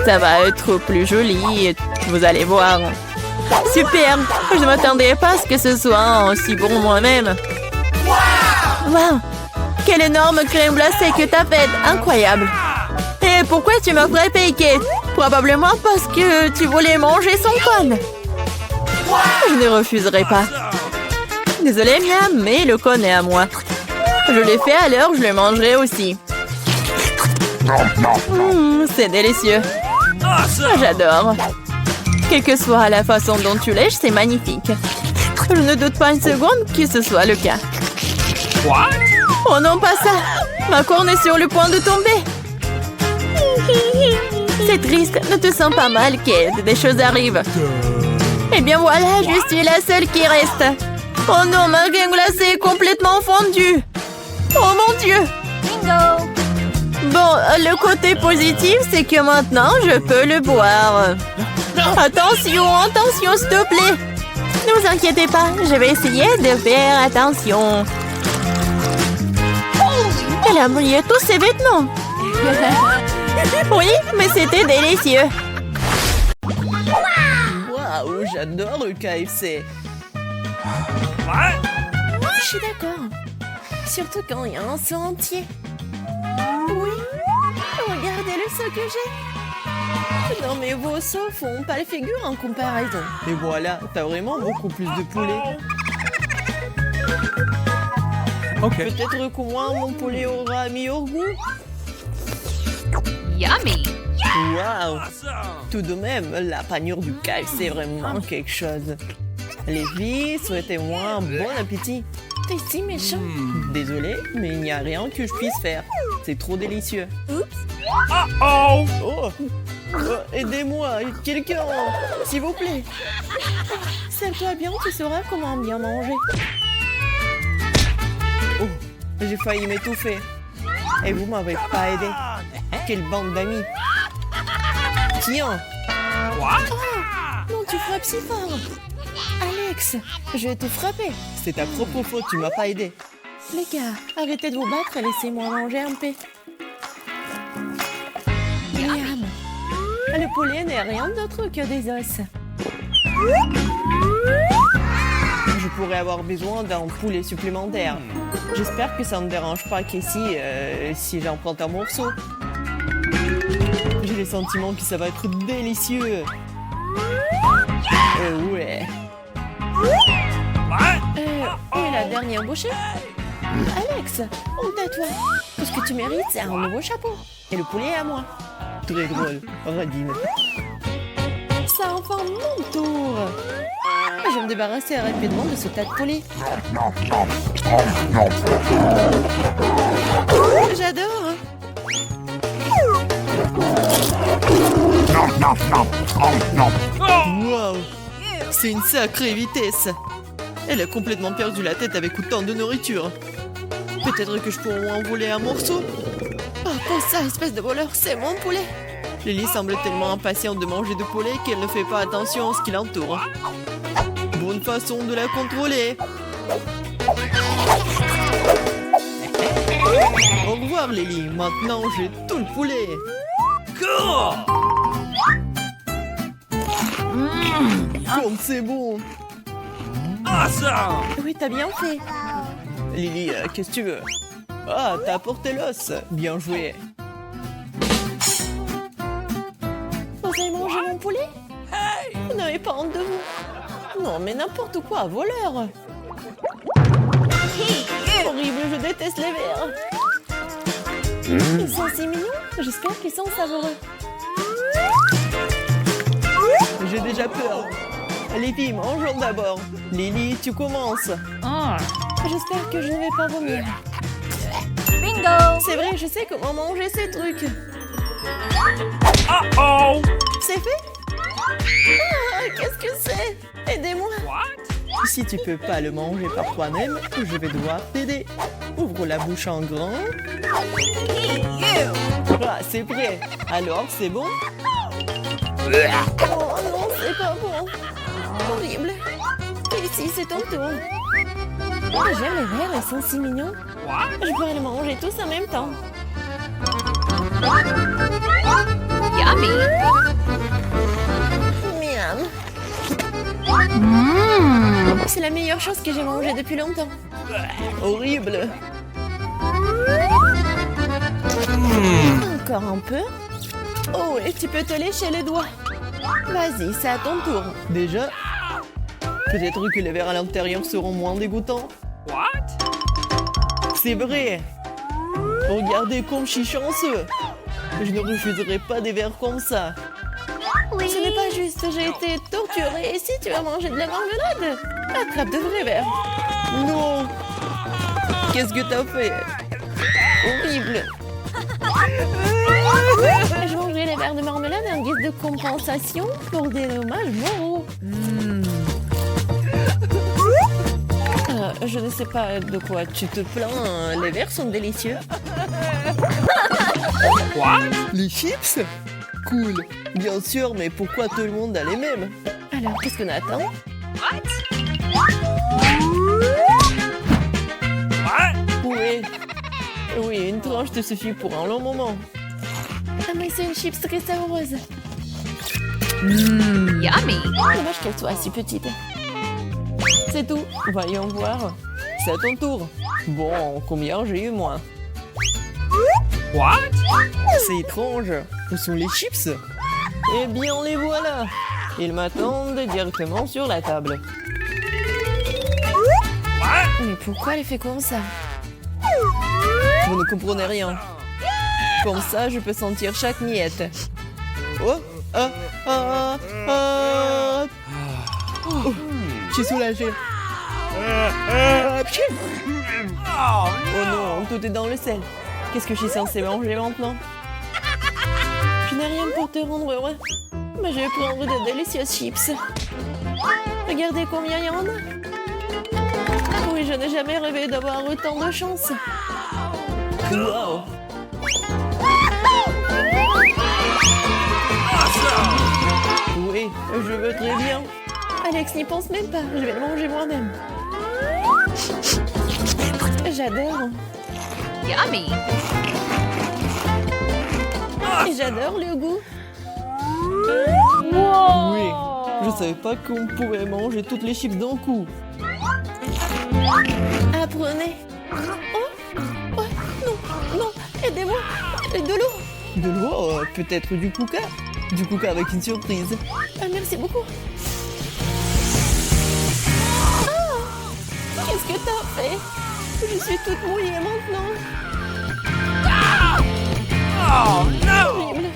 Ça va être plus joli, vous allez voir. Super! Je ne m'attendais pas à ce que ce soit aussi bon moi-même. Wow! Quelle énorme crème glacée que t'as faite! Incroyable! Et pourquoi tu m'as frappé, Kate? Probablement parce que tu voulais manger son cône. Je ne refuserai pas. Désolée, Miam, mais le cône est à moi. Je l'ai fait à l'heure, je le mangerai aussi. C'est délicieux. J'adore. Quelle que soit la façon dont tu lèches, c'est magnifique. Je ne doute pas une seconde que ce soit le cas. What? Oh non, pas ça! Ma corne est sur le point de tomber. C'est triste, ne te sens pas mal, Kate. Des choses arrivent. Eh bien voilà, je suis la seule qui reste. Oh non, ma crème glacée est complètement fondue. Oh mon Dieu! Bingo! Bon, le côté positif, c'est que maintenant, je peux le boire. Attention, attention, s'il te plaît. Ne vous inquiétez pas, je vais essayer de faire attention. Elle a mouillé tous ses vêtements. Oui, mais c'était délicieux. Waouh, j'adore le KFC. What? Je suis d'accord. Surtout quand il y a un seau entier. Oui. Regardez le seau que j'ai. Non mais vos seaux font pas le figure en comparaison. Et voilà, t'as vraiment beaucoup plus de poulet. Ok. Peut-être qu'au moins mon poulet aura meilleur goût. Yummy! Waouh. Awesome. Tout de même, la panure du KFC est vraiment quelque chose. Les filles, souhaitez-moi un bon appétit. T'es si méchant. Désolé, mais il n'y a rien que je puisse faire. C'est trop délicieux. Uh-oh. Oh, aidez-moi, quelqu'un, s'il vous plaît. Serre-toi bien, tu sauras comment bien manger. Oh, j'ai failli m'étouffer. Et vous m'avez pas aidé. Quelle bande d'amis. Tiens. What? Non, tu frappes si fort. Alex, je vais te frapper. C'est ta propre faute, tu m'as pas aidé. Les gars, arrêtez de vous battre et laissez-moi manger un peu. Miam. Le poulet n'est rien d'autre que des os. Je pourrais avoir besoin d'un poulet supplémentaire. J'espère que ça ne dérange pas Casey si j'emprunte un morceau. J'ai le sentiment que ça va être délicieux. Ouais. What? Et la dernière bouchée? Alex, honte à toi. Tout ce que tu mérites, c'est un nouveau chapeau. Et le poulet est à moi. Très drôle, radine. C'est enfin mon tour. Je vais me débarrasser rapidement de ce tas de poulet. J'adore. Wow, c'est une sacrée vitesse. Elle a complètement perdu la tête avec autant de nourriture. Peut-être que je pourrais au moins voler un morceau. Oh, pas ça, espèce de voleur, c'est mon poulet. Lily semble tellement impatiente de manger de poulet qu'elle ne fait pas attention à ce qui l'entoure. Bonne façon de la contrôler. Au revoir, Lily. Maintenant, j'ai tout le poulet. Cool. Comme c'est bon. Awesome. Oui, t'as bien fait. Lily, qu'est-ce que tu veux? Ah, t'as apporté l'os. Bien joué. Vous avez mangé mon poulet? Hey. Vous n'avez pas honte de vous? Non, mais n'importe quoi, voleur. Horrible, je déteste les vers. Ils sont si mignons. J'espère qu'ils sont savoureux. J'ai déjà peur. Les filles, mangeons d'abord. Lily, tu commences. J'espère que je ne vais pas vomir. Bingo! C'est vrai, je sais comment manger ces trucs. Uh-oh. C'est fait? Ah, qu'est-ce que c'est? Aidez-moi. What? Si tu peux pas le manger par toi-même, je vais devoir t'aider. Ouvre la bouche en grand. Ah, c'est prêt. Alors, c'est bon? Oh non, c'est pas bon. Horrible. Ici, c'est ton tour. Oh, j'aime les verres, ils sont si mignons. What? Je pourrais les manger tous en même temps. Yummy. Miam. C'est la meilleure chose que j'ai mangée depuis longtemps. Horrible. Encore un peu. Oh, et tu peux te lécher les doigts. Vas-y, c'est à ton tour. Déjà? Peut-être que les verres à l'intérieur seront moins dégoûtants. What? C'est vrai. Regardez comme je suis chanceux. Je ne refuserai pas des verres comme ça. Ce n'est pas juste, j'ai été torturée. Et si tu as mangé de la marmelade, attrape de vrais verres. Non. Qu'est-ce que t'as fait? Horrible. Je mangerai les verres de marmelade en guise de compensation pour des dommages moraux. Je ne sais pas de quoi tu te plains. Les verres sont délicieux. What? Les chips? Cool. Bien sûr, mais pourquoi tout le monde a les mêmes? Alors, qu'est-ce qu'on attend? What? Oui. Oui, une tranche te suffit pour un long moment. Ah, mais c'est une chips très savoureuse. Yummy. Dommage qu'elle soit si petite. C'est tout. Voyons voir. C'est à ton tour. Bon, combien j'ai eu moi? What? C'est étrange. Où sont les chips? Eh bien, les voilà. Ils m'attendent directement sur la table. What? Mais pourquoi elle fait comme ça? Vous ne comprenez rien. Comme ça, je peux sentir chaque miette. Oh, ah, ah, ah. Oh, je suis soulagée. Ah, pchit. Oh, Oh non, tout est dans le sel. Qu'est-ce que je suis censée manger maintenant? Je n'ai rien pour te rendre heureux. Mais je vais prendre de délicieuses chips. Regardez combien il y en a. Oui, je n'ai jamais rêvé d'avoir autant de chance. Wow. Oui, je veux très bien. Alex n'y pense même pas. Je vais le manger moi-même. J'adore. Yummy. Et j'adore le goût. Oui, je savais pas qu'on pouvait manger toutes les chips d'un coup. Apprenez. Oh, oh, non, non, aidez-moi. De l'eau. De l'eau, peut-être du coca. Du coca avec une surprise. Ah, merci beaucoup. Ah, qu'est-ce que t'as fait? Je suis toute mouillée maintenant. oh no! Horrible.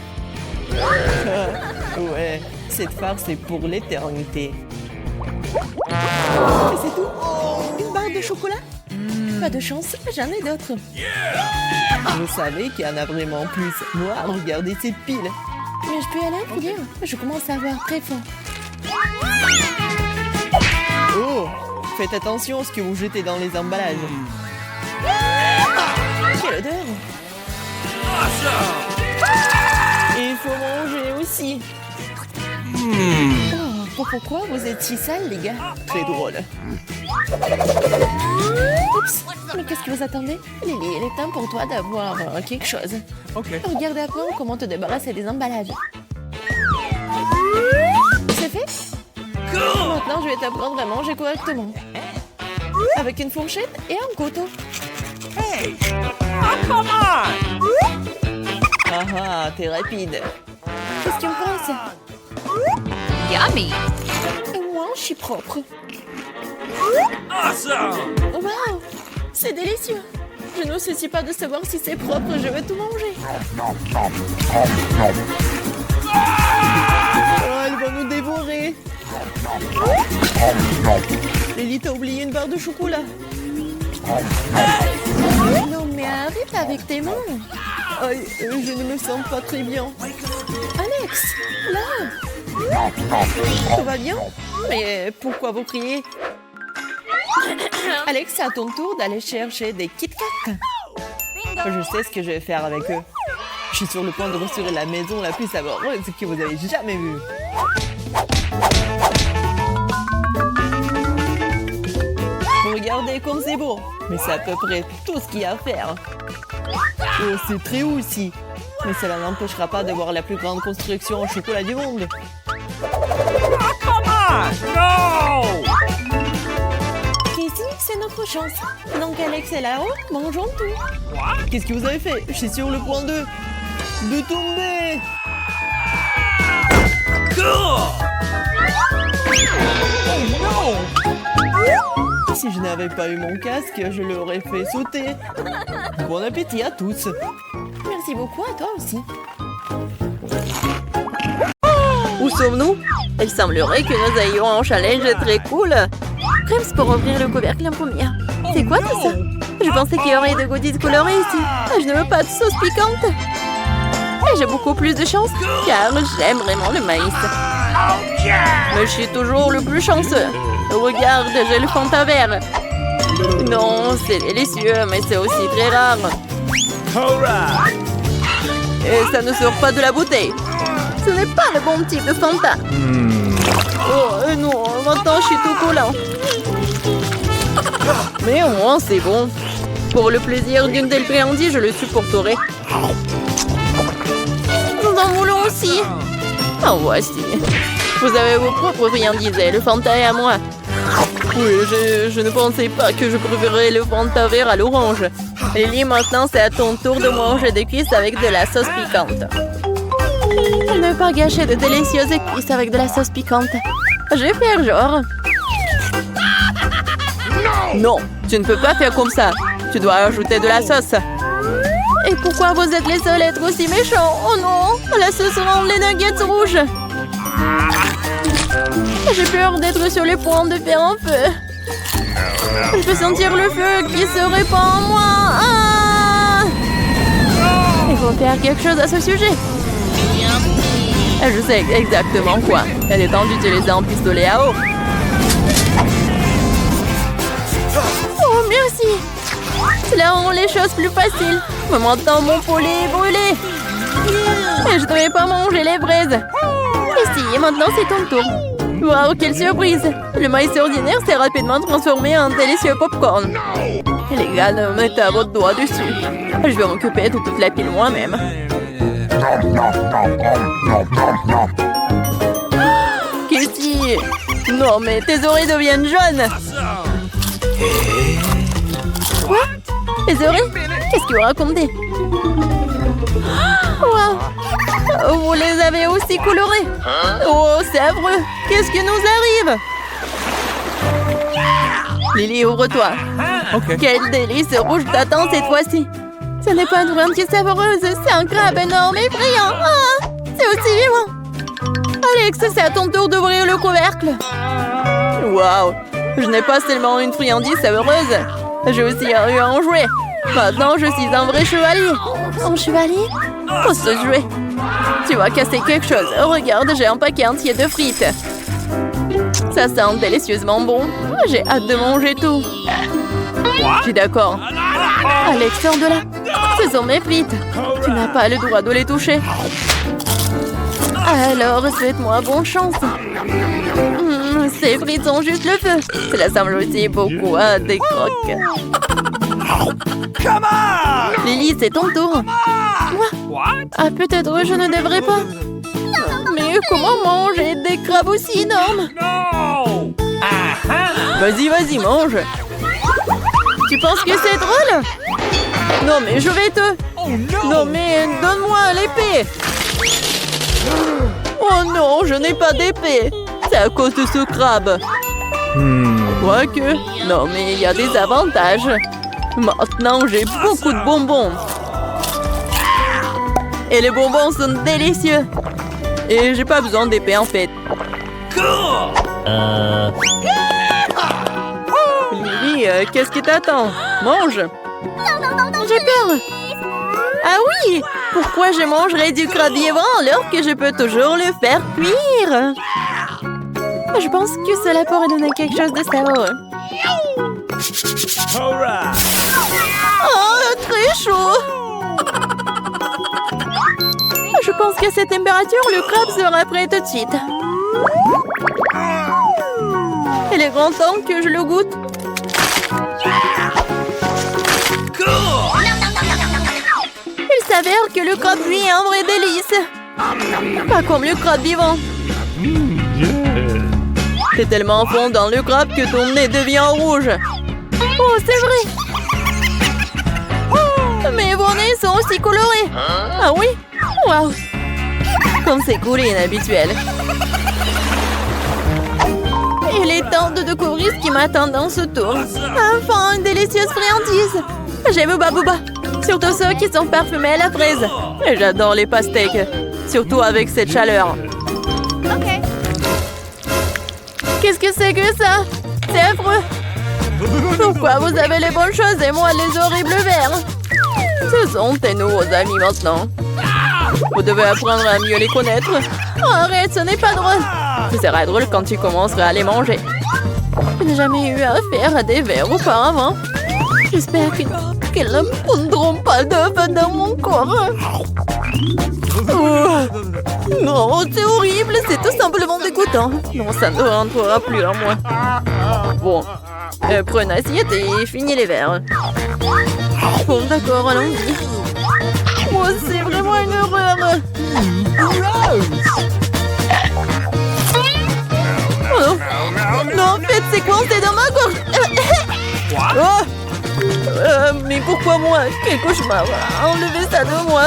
Ouais, cette farce est pour l'éternité. Et c'est tout? Une barre de chocolat? Pas de chance, j'en ai d'autres. Vous savez qu'il y en a vraiment plus. Moi, regardez ces piles. Mais je peux aller pour dire, je commence à avoir très faim. Oh, faites attention à ce que vous jetez dans les emballages. Quelle odeur! Awesome! Et il faut manger aussi. Oh, pourquoi vous êtes si sales, les gars? Très drôle. Oups, mais qu'est-ce que vous attendez? Lily, il est temps pour toi d'avoir quelque chose. Okay. Regarde à apprendre comment te débarrasser des emballages. C'est fait? Cool! Maintenant, je vais t'apprendre à manger correctement. Avec une fourchette et un couteau. Hey! Oh, come on! Ah ah, t'es rapide. Qu'est-ce que tu en penses? Yummy. Et moi, je suis propre. Awesome! Waouh! C'est délicieux! Je ne soucie pas de savoir si c'est propre, je veux tout manger. Oh, elle va nous dévorer. Lily, t'as oublié une barre de chocolat. Non mais arrête avec tes mains. Aïe, je ne me sens pas très bien. Alex, là! Tout va bien? Mais pourquoi vous criez? Alex, c'est à ton tour d'aller chercher des Kit Kat. Je sais ce que je vais faire avec eux. Je suis sur le point de restaurer la maison la plus savoureuse que vous avez jamais vue. Regardez comme c'est beau. Mais c'est à peu près tout ce qu'il y a à faire. Oh, c'est très haut aussi. Mais cela n'empêchera pas de voir la plus grande construction en chocolat du monde. Come on! No! Ici, c'est notre chance. Donc Alex est là-haut, mangeons tout. What? Qu'est-ce que vous avez fait? Je suis sur le point de tomber. Cool! Oh non! Si je n'avais pas eu mon casque, je l'aurais fait sauter. Bon appétit à tous. Merci beaucoup à toi aussi. Où sommes-nous? Il semblerait que nous ayons un challenge très cool. Krems pour ouvrir le couvercle en première. C'est quoi tout ça? Je pensais qu'il y aurait de goodies colorés ici. Je ne veux pas de sauce piquante. Et j'ai beaucoup plus de chance car j'aime vraiment le maïs. Mais je suis toujours le plus chanceux. Regarde, j'ai le Fanta vert. Non, c'est délicieux, mais c'est aussi très rare. Alright! Et ça ne sort pas de la bouteille. Ce n'est pas le bon type de Fanta. Oh non, maintenant je suis tout collant. Mais au moins c'est bon. Pour le plaisir d'une telle friandise, je le supporterai. Nous en voulons aussi. En voici. Vous avez vos propres friandises et le Fanta est à moi. Oui, je ne pensais pas que je préférais le Fanta vert à l'orange. Lily, maintenant c'est à ton tour de manger des cuisses avec de la sauce piquante. Ne pas gâcher de délicieuses cuisses avec de la sauce piquante. Je vais faire genre. Non, tu ne peux pas faire comme ça. Tu dois ajouter de la sauce. Et pourquoi vous êtes les seuls à être aussi méchants? Oh non, la sauce rend les nuggets rouges. J'ai peur d'être sur le point de faire un feu. Je peux sentir le feu qui se répand en moi. Ah! Il faut faire quelque chose à ce sujet. Je sais exactement quoi. Il est temps d'utiliser un pistolet à eau. Oh, merci. Cela rend les choses plus faciles. Mais maintenant, mon poulet est brûlé. Et je ne devais pas manger les braises. Ici, maintenant, c'est ton tour. Waouh, quelle surprise! Le maïs ordinaire s'est rapidement transformé en délicieux popcorn. Les gars, mettez à votre doigt dessus. Je vais m'occuper de toute la pile moi-même. Kitty! Non, mais tes oreilles deviennent jaunes! Quoi? Les oreilles? Qu'est-ce que vous racontez? Wow! Vous les avez aussi colorées? Oh, c'est affreux! Qu'est-ce qui nous arrive? Lily, ouvre-toi! Okay. Quel délice rouge t'attend cette fois-ci! Ce n'est pas une friandise savoureuse, c'est un crabe énorme et brillant! Ah, c'est aussi vivant! Alex, c'est à ton tour d'ouvrir le couvercle! Waouh! Je n'ai pas seulement une friandise savoureuse, j'ai aussi eu un jouet! Maintenant, je suis un vrai chevalier! Un chevalier? Oh, ce jouet! Tu vas casser quelque chose. Regarde, j'ai un paquet entier de frites. Ça sent délicieusement bon. J'ai hâte de manger tout. Je suis d'accord. Alex, sors de là. Ce sont mes frites. Tu n'as pas le droit de les toucher. Alors, souhaite-moi bonne chance. Ces frites sont juste le feu. Cela semble aussi beaucoup à des croques. Come on! Lily, c'est ton tour. What? Ah, peut-être je ne devrais pas. Mais comment manger des crabes aussi énormes? No! Vas-y, vas-y, mange. Tu penses que c'est drôle? Non, mais je vais te... Oh no! Non, mais donne-moi l'épée. Oh non, je n'ai pas d'épée. C'est à cause de ce crabe. Quoique... Non, mais il y a des avantages. Maintenant, j'ai beaucoup de bonbons. Et les bonbons sont délicieux. Et j'ai pas besoin d'épée en fait. Cool! Lily, qu'est-ce qui t'attend? Mange. J'ai peur. Ah oui! Pourquoi je mangerais du crabe vivant alors que je peux toujours le faire cuire? Je pense que cela pourrait donner quelque chose de savoureux. Alright. Oh, très chaud. Je pense qu'à cette température, le crabe sera prêt tout de suite. Il est grand temps que je le goûte. Cool. Il s'avère que le crabe cuit est un vrai délice. Pas comme le crabe vivant. T'es tellement fondant le crabe que ton nez devient rouge. Oh, c'est vrai. Mais vos nez sont aussi colorés. Ah oui? Waouh. Comme c'est cool et inhabituel. Il est temps de découvrir ce qui m'attend dans ce tour. Enfin, une délicieuse friandise. J'aime Booba Booba. Surtout ceux qui sont parfumés à la fraise. Et j'adore les pastèques. Surtout avec cette chaleur. Qu'est-ce que c'est que ça? C'est affreux. Pourquoi vous avez les bonnes choses et moi les horribles verres? Ce sont tes nouveaux amis maintenant. Vous devez apprendre à mieux les connaître. Oh, arrête, ce n'est pas drôle. Ce sera drôle quand tu commenceras à les manger. Je n'ai jamais eu affaire à des vers auparavant. J'espère qu'elles ne pondront pas d'œufs dans mon corps. Non, c'est horrible, c'est tout simplement dégoûtant. Non, ça ne rentrera plus en moi. Bon, prenez une assiette et finis les verres. Bon, d'accord, allons-y. Oh, c'est vraiment une horreur. Oh, non, en fait, c'est coincé dans ma gorge. Oh mais pourquoi moi? Quel cauchemar! Enlevez ça de moi!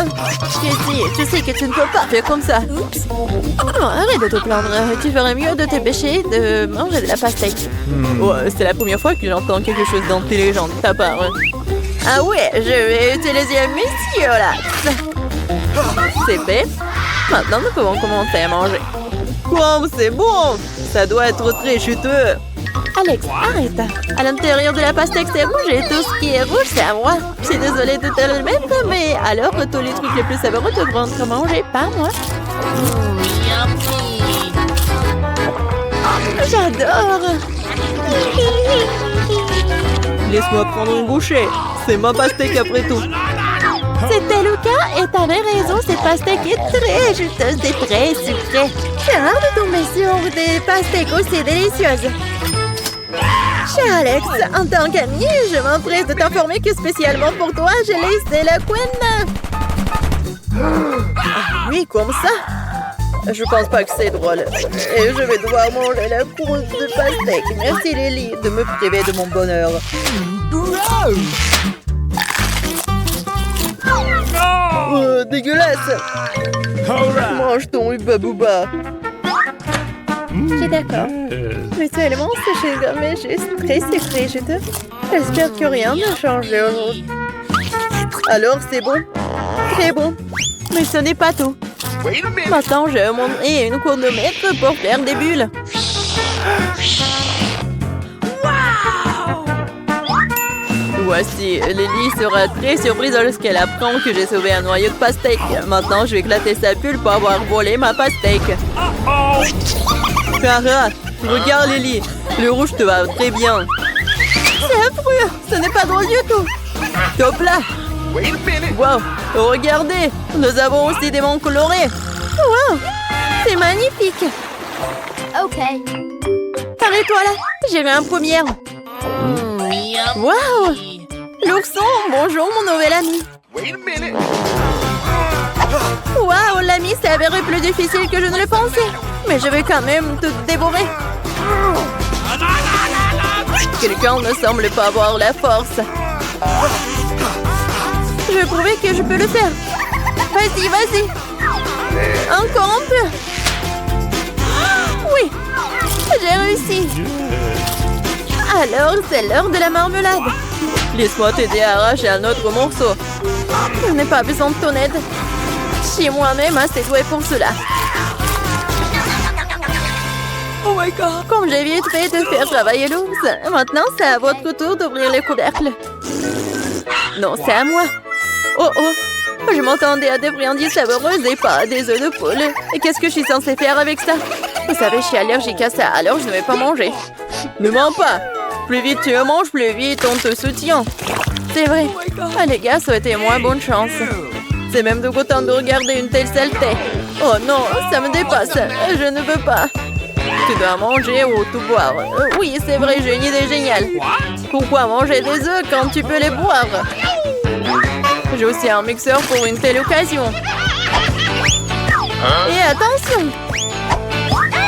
Jessie, tu sais que tu ne peux pas faire comme ça. Oups. Oh, arrête de te plaindre. Tu ferais mieux de te pêcher de manger de la pastèque. Oh, c'est la première fois que j'entends quelque chose d'intelligent de ta part. Ah ouais, je vais utiliser un Misiolax. C'est fait. Maintenant, nous pouvons commencer à manger. Wow, c'est bon! Ça doit être très juteux. Alex, arrête. À l'intérieur de la pastèque, c'est rouge et tout ce qui est rouge, c'est à moi. Je suis désolée de te le mettre, mais alors tous les trucs les plus savoureux devront être mangés par moi. J'adore. Laisse-moi prendre une bouchée. C'est ma pastèque après tout. C'était le cas et t'avais raison, cette pastèque est très juteuse et très sucrée. C'est rare de tomber sur des pastèques aussi délicieuses. Cher Alex, en tant qu'ami, je m'empresse de t'informer que spécialement pour toi, j'ai laissé la couenne. Oui, comme ça? Je pense pas que c'est drôle. Et je vais devoir manger la croûte de pastèque. Merci Lily de me priver de mon bonheur. Dégueulasse! Alright. Mange ton Hubba Booba. Je suis d'accord. Visuellement, ce chewing-gum est juste très sucré, J'espère que rien n'a changé aujourd'hui. Alors c'est bon? Très bon. Mais ce n'est pas tout. Maintenant, je vais montrer une chronomètre pour faire des bulles. Voici, Lily sera très surprise lorsqu'elle apprend que j'ai sauvé un noyau de pastèque. Maintenant, je vais éclater sa bulle pour avoir volé ma pastèque. Oh. Clara, regarde Lily, le rouge te va très bien. C'est affreux. Ce n'est pas drôle du tout. Top là! Wow, regardez, nous avons aussi des mangues colorées. Wow, c'est magnifique. OK. Arrête-toi là. J'irai en première. Wow. L'ourson, bonjour mon nouvel ami. Waouh, l'ami s'est avéré plus difficile que je ne le pensais. Mais je vais quand même te dévorer. Quelqu'un ne semble pas avoir la force. Je vais prouver que je peux le faire. Vas-y, vas-y. Encore un peu. Oui, j'ai réussi. Alors, c'est l'heure de la marmelade. Laisse-moi t'aider à arracher un autre morceau. Je n'ai pas besoin de ton aide. Je suis moi-même assez douée pour cela. Oh my god! Comme j'ai vite fait de faire travailler l'ours, maintenant c'est à votre tour d'ouvrir les couvercles. Non, c'est à moi. Oh oh! Je m'attendais à des friandises savoureuses et pas à des œufs de poule. Et qu'est-ce que je suis censée faire avec ça? Vous savez, je suis allergique à ça, alors je ne vais pas manger. Ne mens pas! Plus vite tu manges, plus vite on te soutient. C'est vrai. Ah, les gars, souhaitez-moi bonne chance. C'est même dégoûtant de regarder une telle saleté. Oh non, ça me dépasse. Je ne peux pas. Tu dois manger ou tout boire. Oui, c'est vrai, j'ai une idée géniale. Pourquoi manger des œufs quand tu peux les boire? J'ai aussi un mixeur pour une telle occasion. Et attention!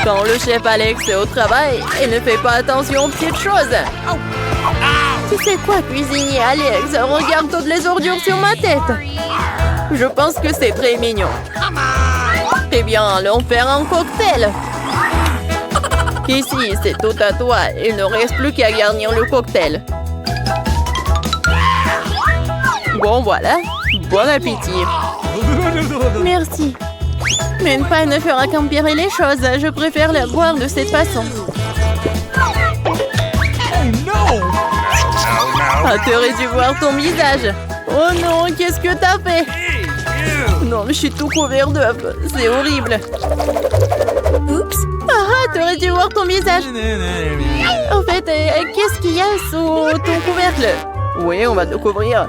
Quand le chef Alex est au travail, il ne fait pas attention aux petites choses. Tu sais quoi, cuisinier Alex? Regarde toutes les ordures sur ma tête. Je pense que c'est très mignon. Eh bien, allons faire un cocktail. Ici, c'est tout à toi. Il ne reste plus qu'à garnir le cocktail. Bon, voilà. Bon appétit. Merci. Mais une paille ne fera qu'empirer les choses. Je préfère la boire de cette façon. Ah, t'aurais dû voir ton visage. Oh non, qu'est-ce que t'as fait? Non, je suis tout couvert d'œufs. C'est horrible. Oups. Ah, t'aurais dû voir ton visage. En fait, qu'est-ce qu'il y a sous ton couvercle? Oui, on va te couvrir.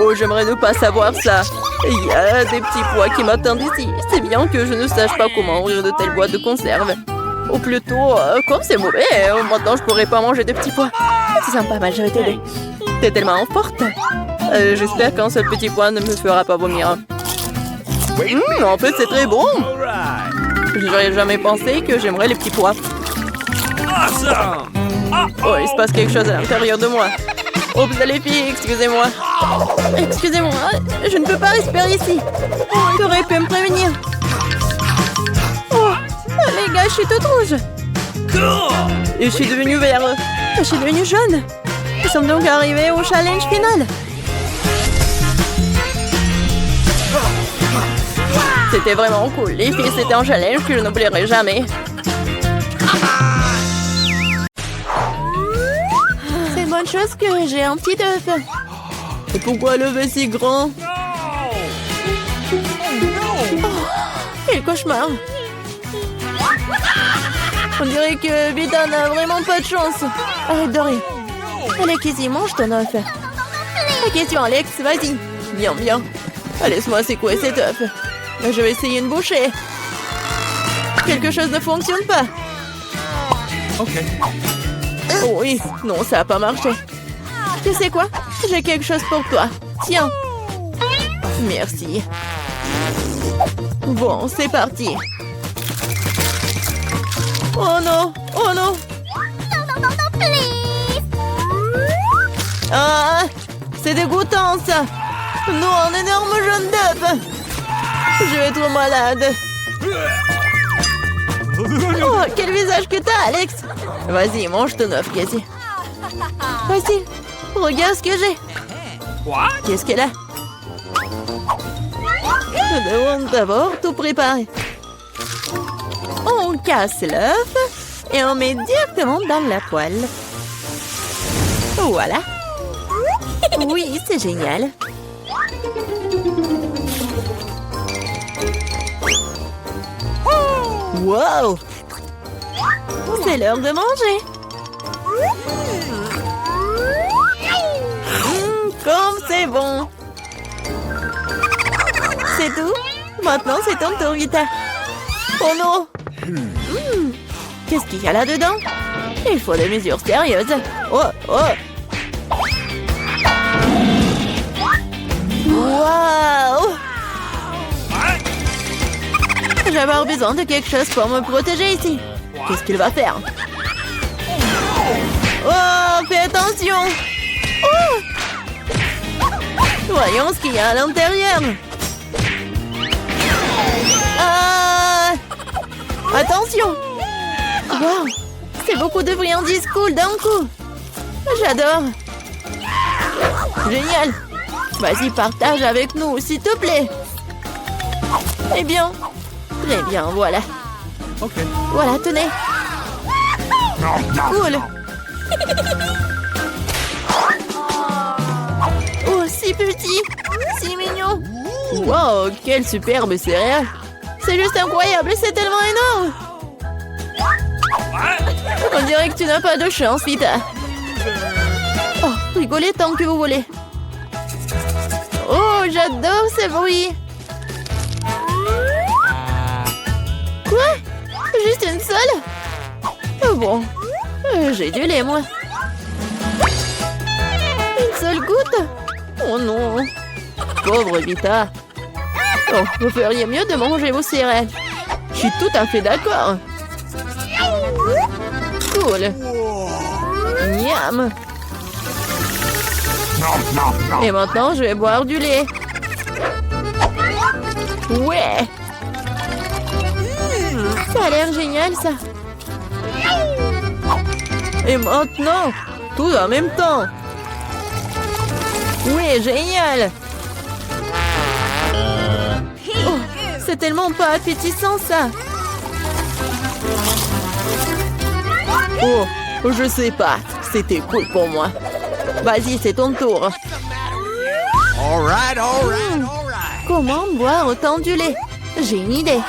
Oh, j'aimerais ne pas savoir ça. Il y a des petits pois qui m'attendent ici. C'est bien que je ne sache pas comment ouvrir de telles boîtes de conserve. Ou plutôt, comme c'est mauvais, maintenant je pourrais pas manger de petits pois. C'est sympa, mal, je vais t'aider. T'es tellement forte. J'espère qu'un seul petit pois ne me fera pas vomir. En fait, c'est très bon. Je n'aurais jamais pensé que j'aimerais les petits pois. Oh, il se passe quelque chose à l'intérieur de moi. Oups, les filles, excusez-moi. Excusez-moi, je ne peux pas respirer ici. Tu aurais pu me prévenir. Oh, les gars, je suis toute rouge. Et je suis devenue vert. Je suis devenue jaune. Nous sommes donc arrivés au challenge final. C'était vraiment cool. Les filles, c'était un challenge que je n'oublierai jamais. C'est une bonne chose que j'ai un petit œuf. Et pourquoi le œuf est si grand? Oh, quel cauchemar. On dirait que Vita n'a vraiment pas de chance. Arrête de rire. Alex, ici, mange ton œuf. La question, Alex, vas-y. Bien, bien. Laisse-moi secouer cet œuf. Je vais essayer une bouchée. Quelque chose ne fonctionne pas. Ok. Oh oui, non, ça n'a pas marché. Tu sais quoi? J'ai quelque chose pour toi. Tiens. Merci. Bon, c'est parti. Oh non! Oh non! Ah! C'est dégoûtant, ça! Non, un énorme jaune d'œuf! Je vais être malade. Oh, quel visage que t'as, Alex! Vas-y, mange ton œuf, Cassie. Vas-y, regarde ce que j'ai. Qu'est-ce qu'elle a? Nous devons d'abord tout préparer. On casse l'œuf et on met directement dans la poêle. Voilà. Oui, c'est génial. Wow! C'est l'heure de manger. Comme c'est bon. C'est tout? Maintenant, c'est ton tour, Vita. Oh non! Qu'est-ce qu'il y a là-dedans? Il faut des mesures sérieuses. Oh, oh! Waouh! Je vais avoir besoin de quelque chose pour me protéger ici. Qu'est-ce qu'il va faire? Oh, fais attention! Oh! Voyons ce qu'il y a à l'intérieur. Ah! Attention! Wow! C'est beaucoup de friandises cool d'un coup. J'adore. Génial. Vas-y, partage avec nous, s'il te plaît. Eh bien, très bien, voilà. Ok. Voilà, tenez. Cool. Oh, si petit, si mignon. Wow, quelle superbe céréale. C'est juste incroyable, c'est tellement énorme. On dirait que tu n'as pas de chance, Vita. Oh, rigolez tant que vous voulez. Oh, j'adore ce bruit. Quoi? Juste une seule? Oh bon, j'ai du lait, moi. Une seule goutte? Oh non. Pauvre Vita. Oh, vous feriez mieux de manger vos céréales. Je suis tout à fait d'accord. Cool. Miam. Et maintenant, je vais boire du lait. Ouais. Ça a l'air génial, ça. Et maintenant, tout en même temps. Ouais, génial. Oh, c'est tellement pas appétissant, ça. Oh, je sais pas. C'était cool pour moi. Vas-y, c'est ton tour. Comment boire autant du lait? J'ai une idée.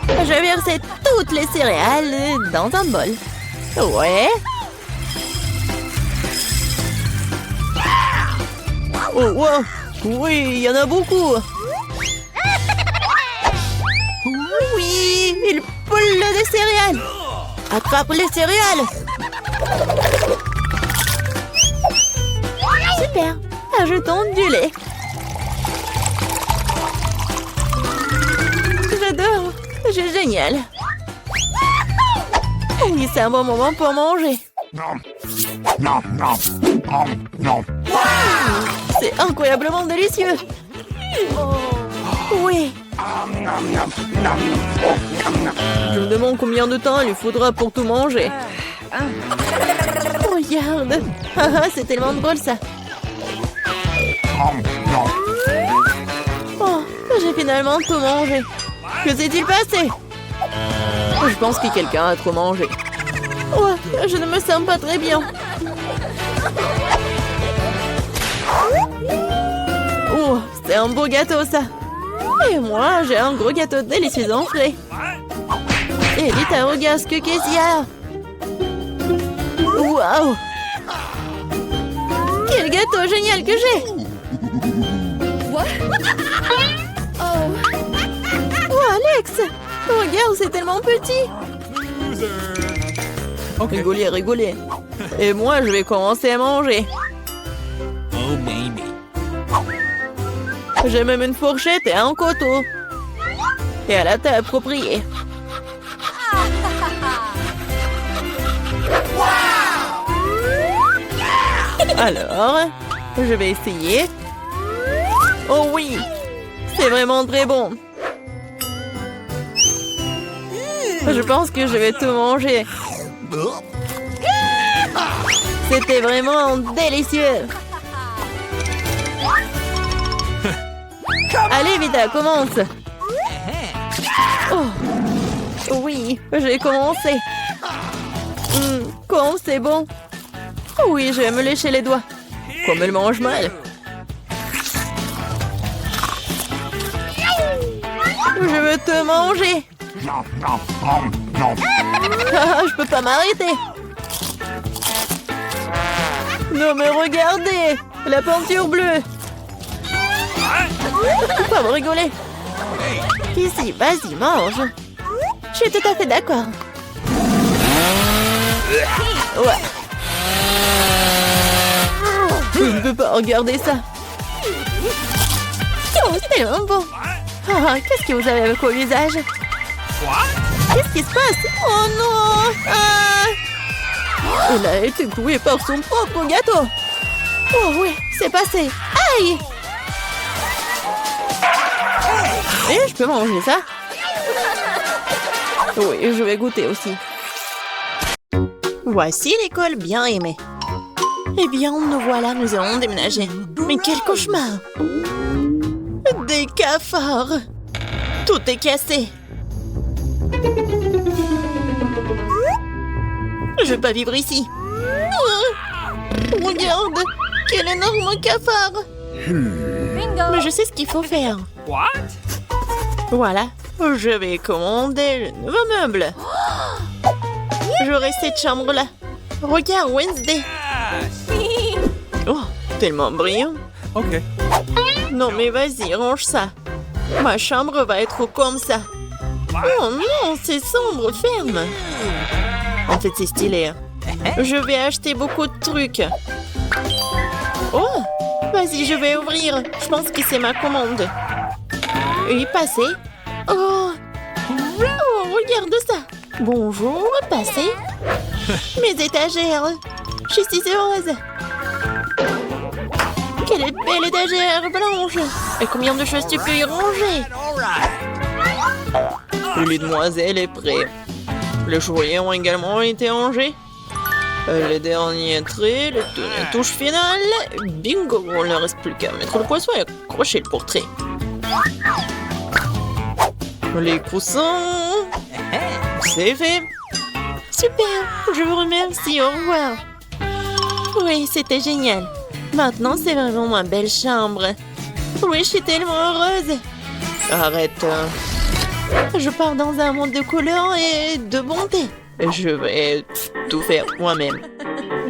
Je vais verser toutes les céréales dans un bol. Ouais. Oh, wow. Oui, il y en a beaucoup. Oui, il poule des céréales. Attrape les céréales. Super. Ajoutons du lait. J'adore. C'est génial. Oui, c'est un bon moment pour manger. C'est incroyablement délicieux. Oui. Je me demande combien de temps il lui faudra pour tout manger. Regarde. C'est tellement drôle, ça. Oh, j'ai finalement tout mangé. Que s'est-il passé? Je pense que quelqu'un a trop mangé. Oh, je ne me sens pas très bien. Oh, c'est un beau gâteau, ça. Et moi, j'ai un gros gâteau délicieux en frais. Et vite, regarde ce que qu'est-ce qu'il y a. Waouh! Quel gâteau génial que j'ai! Oh, Alex! Regarde, c'est tellement petit! Okay. Rigolez, rigolez. Et moi, je vais commencer à manger. Oh, baby. J'ai même une fourchette et un couteau. Et à la taille appropriée. Alors, je vais essayer. Oh oui, c'est vraiment très bon. Je pense que je vais tout manger. C'était vraiment délicieux. Allez, Vita, commence. Oh, oui, j'ai commencé. Comme c'est bon. Oui, je vais me lécher les doigts. Comme elle mange mal. Je veux te manger. Ah, je peux pas m'arrêter. Non mais regardez, la peinture bleue. Pourquoi vous rigolez? Ici, vas-y, mange. Je suis tout à fait d'accord. Ouais. Je ne peux pas regarder ça. Oh, c'est tellement bon. Oh, qu'est-ce que vous avez avec vos visages? Qu'est-ce qui se passe? Oh non! Elle a été clouée par son propre gâteau. Oh oui, c'est passé. Aïe! Et je peux manger ça? Oui, je vais goûter aussi. Voici l'école bien aimée. Eh bien, nous voilà, nous allons déménager. Mais quel cauchemar! Des cafards! Tout est cassé. Je vais pas vivre ici. Regarde, quel énorme cafard! Mais je sais ce qu'il faut faire. Voilà, je vais commander le nouveau meuble. J'aurai cette chambre-là. Regarde, Wednesday. Oh, tellement brillant. Okay. Non, mais vas-y, range ça. Ma chambre va être comme ça. Oh non, c'est sombre, ferme. En fait, c'est stylé. Je vais acheter beaucoup de trucs. Oh, vas-y, je vais ouvrir. Je pense que c'est ma commande. Oui, passez. Oh, regarde ça. Bonjour, passez. Mes étagères. Je suis si heureuse. Quelle belle étagère blanche. Et combien de choses tu peux y ranger? Le lit de demoiselle est prêt. Les jouets ont également été rangés. Les derniers traits, la touche finale. Bingo, il ne reste plus qu'à mettre le poisson et accrocher le portrait. Les coussins. C'est fait. Super, je vous remercie, au revoir. Oui, c'était génial. Maintenant, c'est vraiment ma belle chambre. Oui, je suis tellement heureuse. Arrête. Je pars dans un monde de couleurs et de bonté. Je vais tout faire moi-même.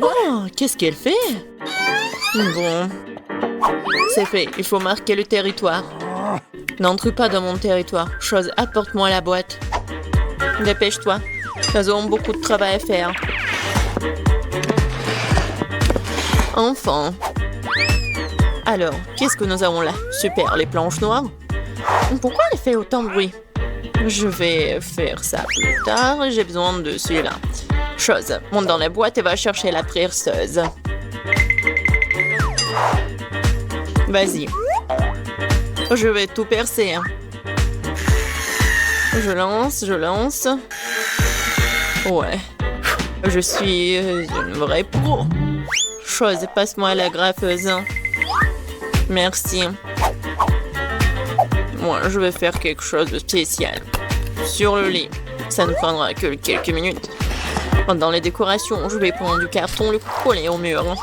Oh, qu'est-ce qu'elle fait? Bon. C'est fait, il faut marquer le territoire. N'entre pas dans mon territoire. Chose, apporte-moi la boîte. Dépêche-toi. Nous avons beaucoup de travail à faire. Enfin. Alors, qu'est-ce que nous avons là? Super, les planches noires. Pourquoi elle fait autant de bruit? Je vais faire ça plus tard. J'ai besoin de celui-là. Chose, monte dans la boîte et va chercher la perceuse. Vas-y. Je vais tout percer. Je lance. Ouais. Je suis une vraie pro. Chose, passe-moi la graffeuse. Merci. Moi, je vais faire quelque chose de spécial. Sur le lit. Ça ne prendra que quelques minutes. Dans les décorations, je vais prendre du carton, le coller au mur.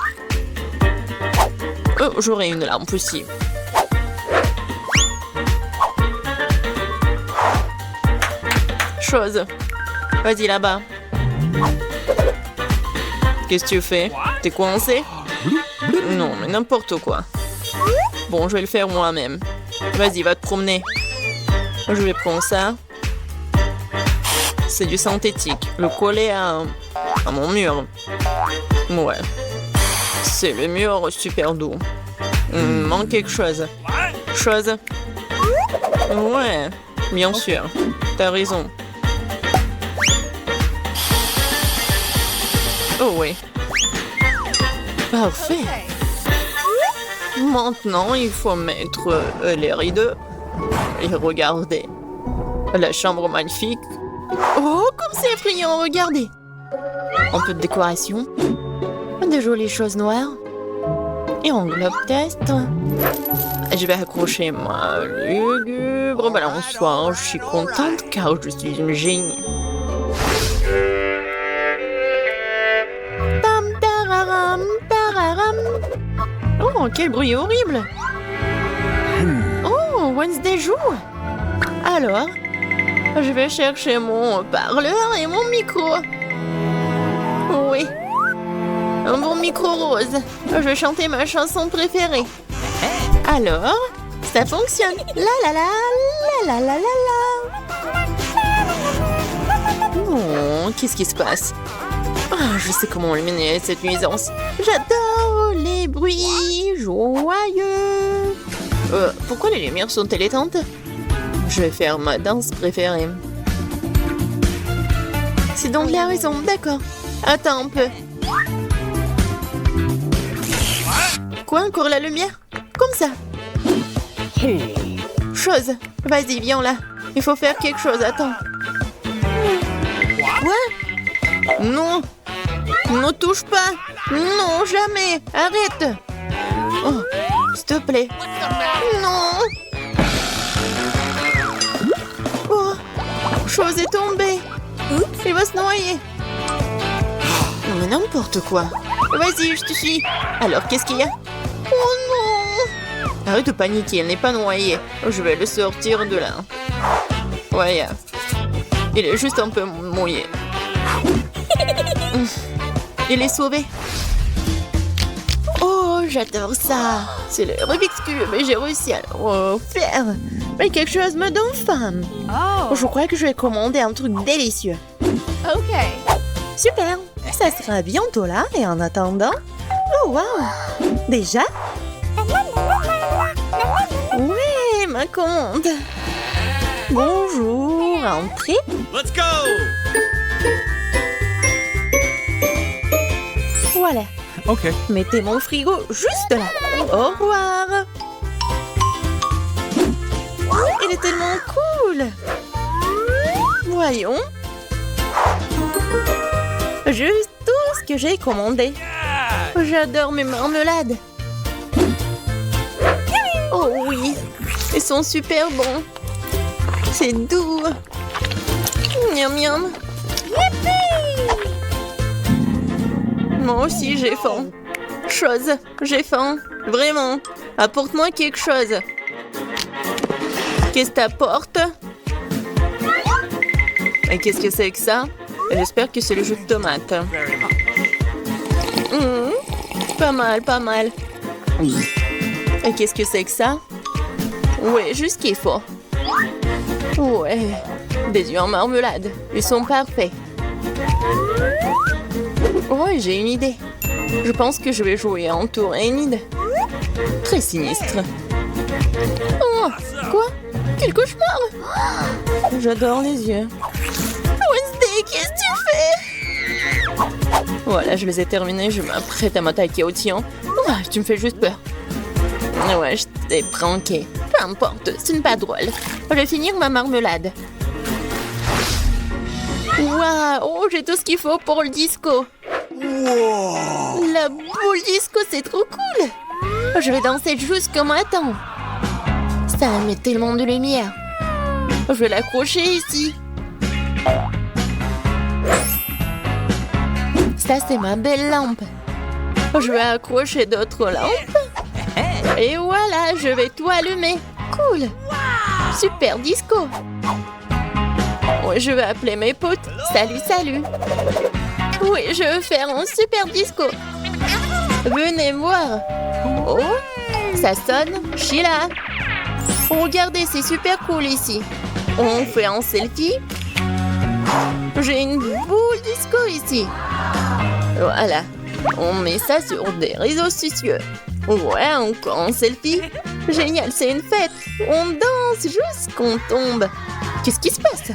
J'aurai une lampe aussi. Chose. Vas-y là-bas. Qu'est-ce que tu fais? T'es coincé? Non, mais n'importe quoi. Bon, je vais le faire moi-même. Vas-y, va te promener. Je vais prendre ça. C'est du synthétique. Le coller à mon mur. Ouais. C'est le mur super doux. Il me manque quelque chose. Chose. Ouais, bien sûr. T'as raison. Oh oui. Parfait. Maintenant, il faut mettre les rideaux. Et regardez. La chambre magnifique. Oh, comme c'est effrayant, regardez. Un peu de décoration. De jolies choses noires. Et en globe test. Je vais accrocher ma lugubre balançoire. Je suis contente car je suis une génie. Tam tararam, tararam. Oh, quel bruit horrible. Oh, Wednesday joue. Alors, je vais chercher mon parleur et mon micro. Oui. Un bon micro rose. Je vais chanter ma chanson préférée. Alors, ça fonctionne. La la la, la la la la la. Oh, qu'est-ce qui se passe? Ah, je sais comment éliminer cette nuisance. J'adore les bruits joyeux. Pourquoi les lumières sont-elles éteintes? Je vais faire ma danse préférée. C'est donc la raison, d'accord. Attends un peu. Quoi, encore la lumière? Comme ça. Chose, vas-y, viens là. Il faut faire quelque chose, attends. Quoi? Non. Ne touche pas. Non, jamais. Arrête. Oh, s'il te plaît. Non. Oh, chose est tombée. Il va se noyer. Mais n'importe quoi. Vas-y, je te suis. Alors, qu'est-ce qu'il y a? Oh non! Arrête de paniquer, elle n'est pas noyée. Je vais le sortir de là. Ouais, il est juste un peu mouillé. Il est sauvé. Oh, j'adore ça. C'est le Rubik's Cube et j'ai réussi à le faire. Mais quelque chose me donne faim. Oh. Je crois que je vais commander un truc délicieux. Okay. Super. Ça sera bientôt là et en attendant... Oh, wow. Déjà? Oui, ma commande. Bonjour, entrez. Let's go! Voilà. Okay. Mettez mon frigo juste là. Au revoir. Il est tellement cool. Voyons. Juste tout ce que j'ai commandé. J'adore mes marmelades. Oh oui, ils sont super bons. C'est doux. Miam miam. Moi aussi j'ai faim. J'ai faim. Vraiment. Apporte-moi quelque chose. Qu'est-ce que t'apportes? Et qu'est-ce que c'est que ça? J'espère que c'est le jus de tomate. Pas mal, pas mal. Et qu'est-ce que c'est que ça? Ouais, juste ce qu'il faut. Ouais, des œufs en marmelade. Ils sont parfaits. Oh, j'ai une idée. Je pense que je vais jouer en tour Enid. Très sinistre. Oh, quoi? Quel cauchemar! J'adore les yeux. Wednesday, qu'est-ce que tu fais? Voilà, je les ai terminés. Je m'apprête à m'attaquer au tien. Ah, tu me fais juste peur. Ouais, je t'ai pranké. Peu importe, ce n'est pas drôle. Je vais finir ma marmelade. Waouh, oh, j'ai tout ce qu'il faut pour le disco. La boule disco, c'est trop cool. Je vais danser jusqu'au matin. Ça met tellement de lumière. Je vais l'accrocher ici. Ça, c'est ma belle lampe. Je vais accrocher d'autres lampes. Et voilà, je vais tout allumer. Cool. Super disco. Oui, je vais appeler mes potes. Salut, salut. Oui, je veux faire un super disco. Venez voir. Oh, ça sonne. Je suis là. Regardez, c'est super cool ici. On fait un selfie. J'ai une boule disco ici. Voilà. On met ça sur des réseaux sociaux. Ouais, encore un selfie. Génial, c'est une fête. On danse jusqu'on tombe. Qu'est-ce qui se passe?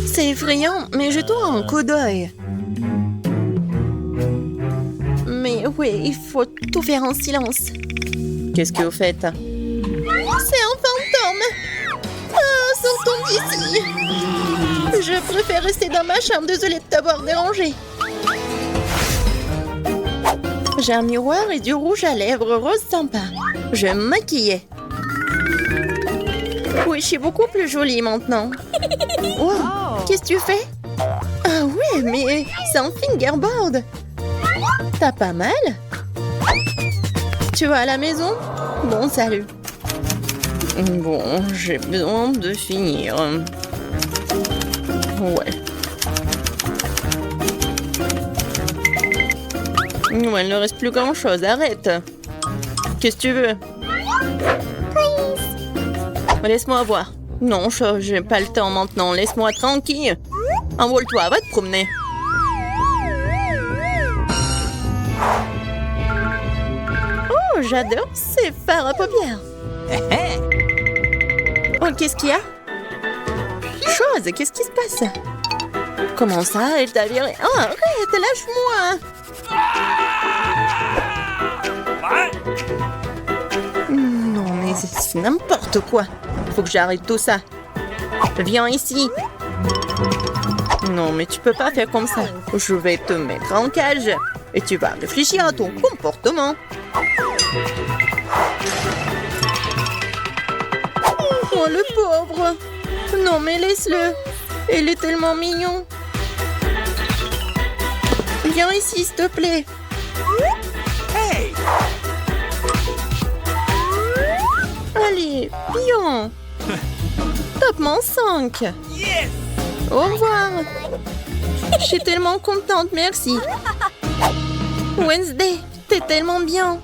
C'est effrayant, mais jetons un coup d'œil. Mais oui, il faut tout faire en silence. Qu'est-ce que vous faites? C'est un fantôme! Ah, sortons d'ici! Je préfère rester dans ma chambre, désolée de t'avoir dérangé. J'ai un miroir et du rouge à lèvres rose sympa. Je vais me maquiller. Oui, je suis beaucoup plus jolie maintenant. Wow, qu'est-ce que tu fais? Ah ouais, mais c'est un fingerboard. T'as pas mal? Tu vas à la maison? Bon, salut. Bon, j'ai besoin de finir. Ouais. Ouais, il ne reste plus grand-chose. Arrête. Qu'est-ce que tu veux? Laisse-moi voir. Non, j'ai pas le temps maintenant. Laisse-moi tranquille. Envole-toi, va te promener. Oh, j'adore ces fards à paupières. Oh, qu'est-ce qu'il y a? Chose, qu'est-ce qui se passe? Comment ça, elle t'a viré? Oh, arrête, lâche-moi. Non, mais c'est n'importe quoi. Faut que j'arrête tout ça. Viens ici. Non, mais tu peux pas faire comme ça. Je vais te mettre en cage et tu vas réfléchir à ton comportement. Oh, le pauvre. Non, mais laisse-le. Il est tellement mignon. Viens ici, s'il te plaît. Hey! Allez, bien. Top mon 5. Yes! Au revoir. Je suis tellement contente, merci. Wednesday, t'es tellement bien.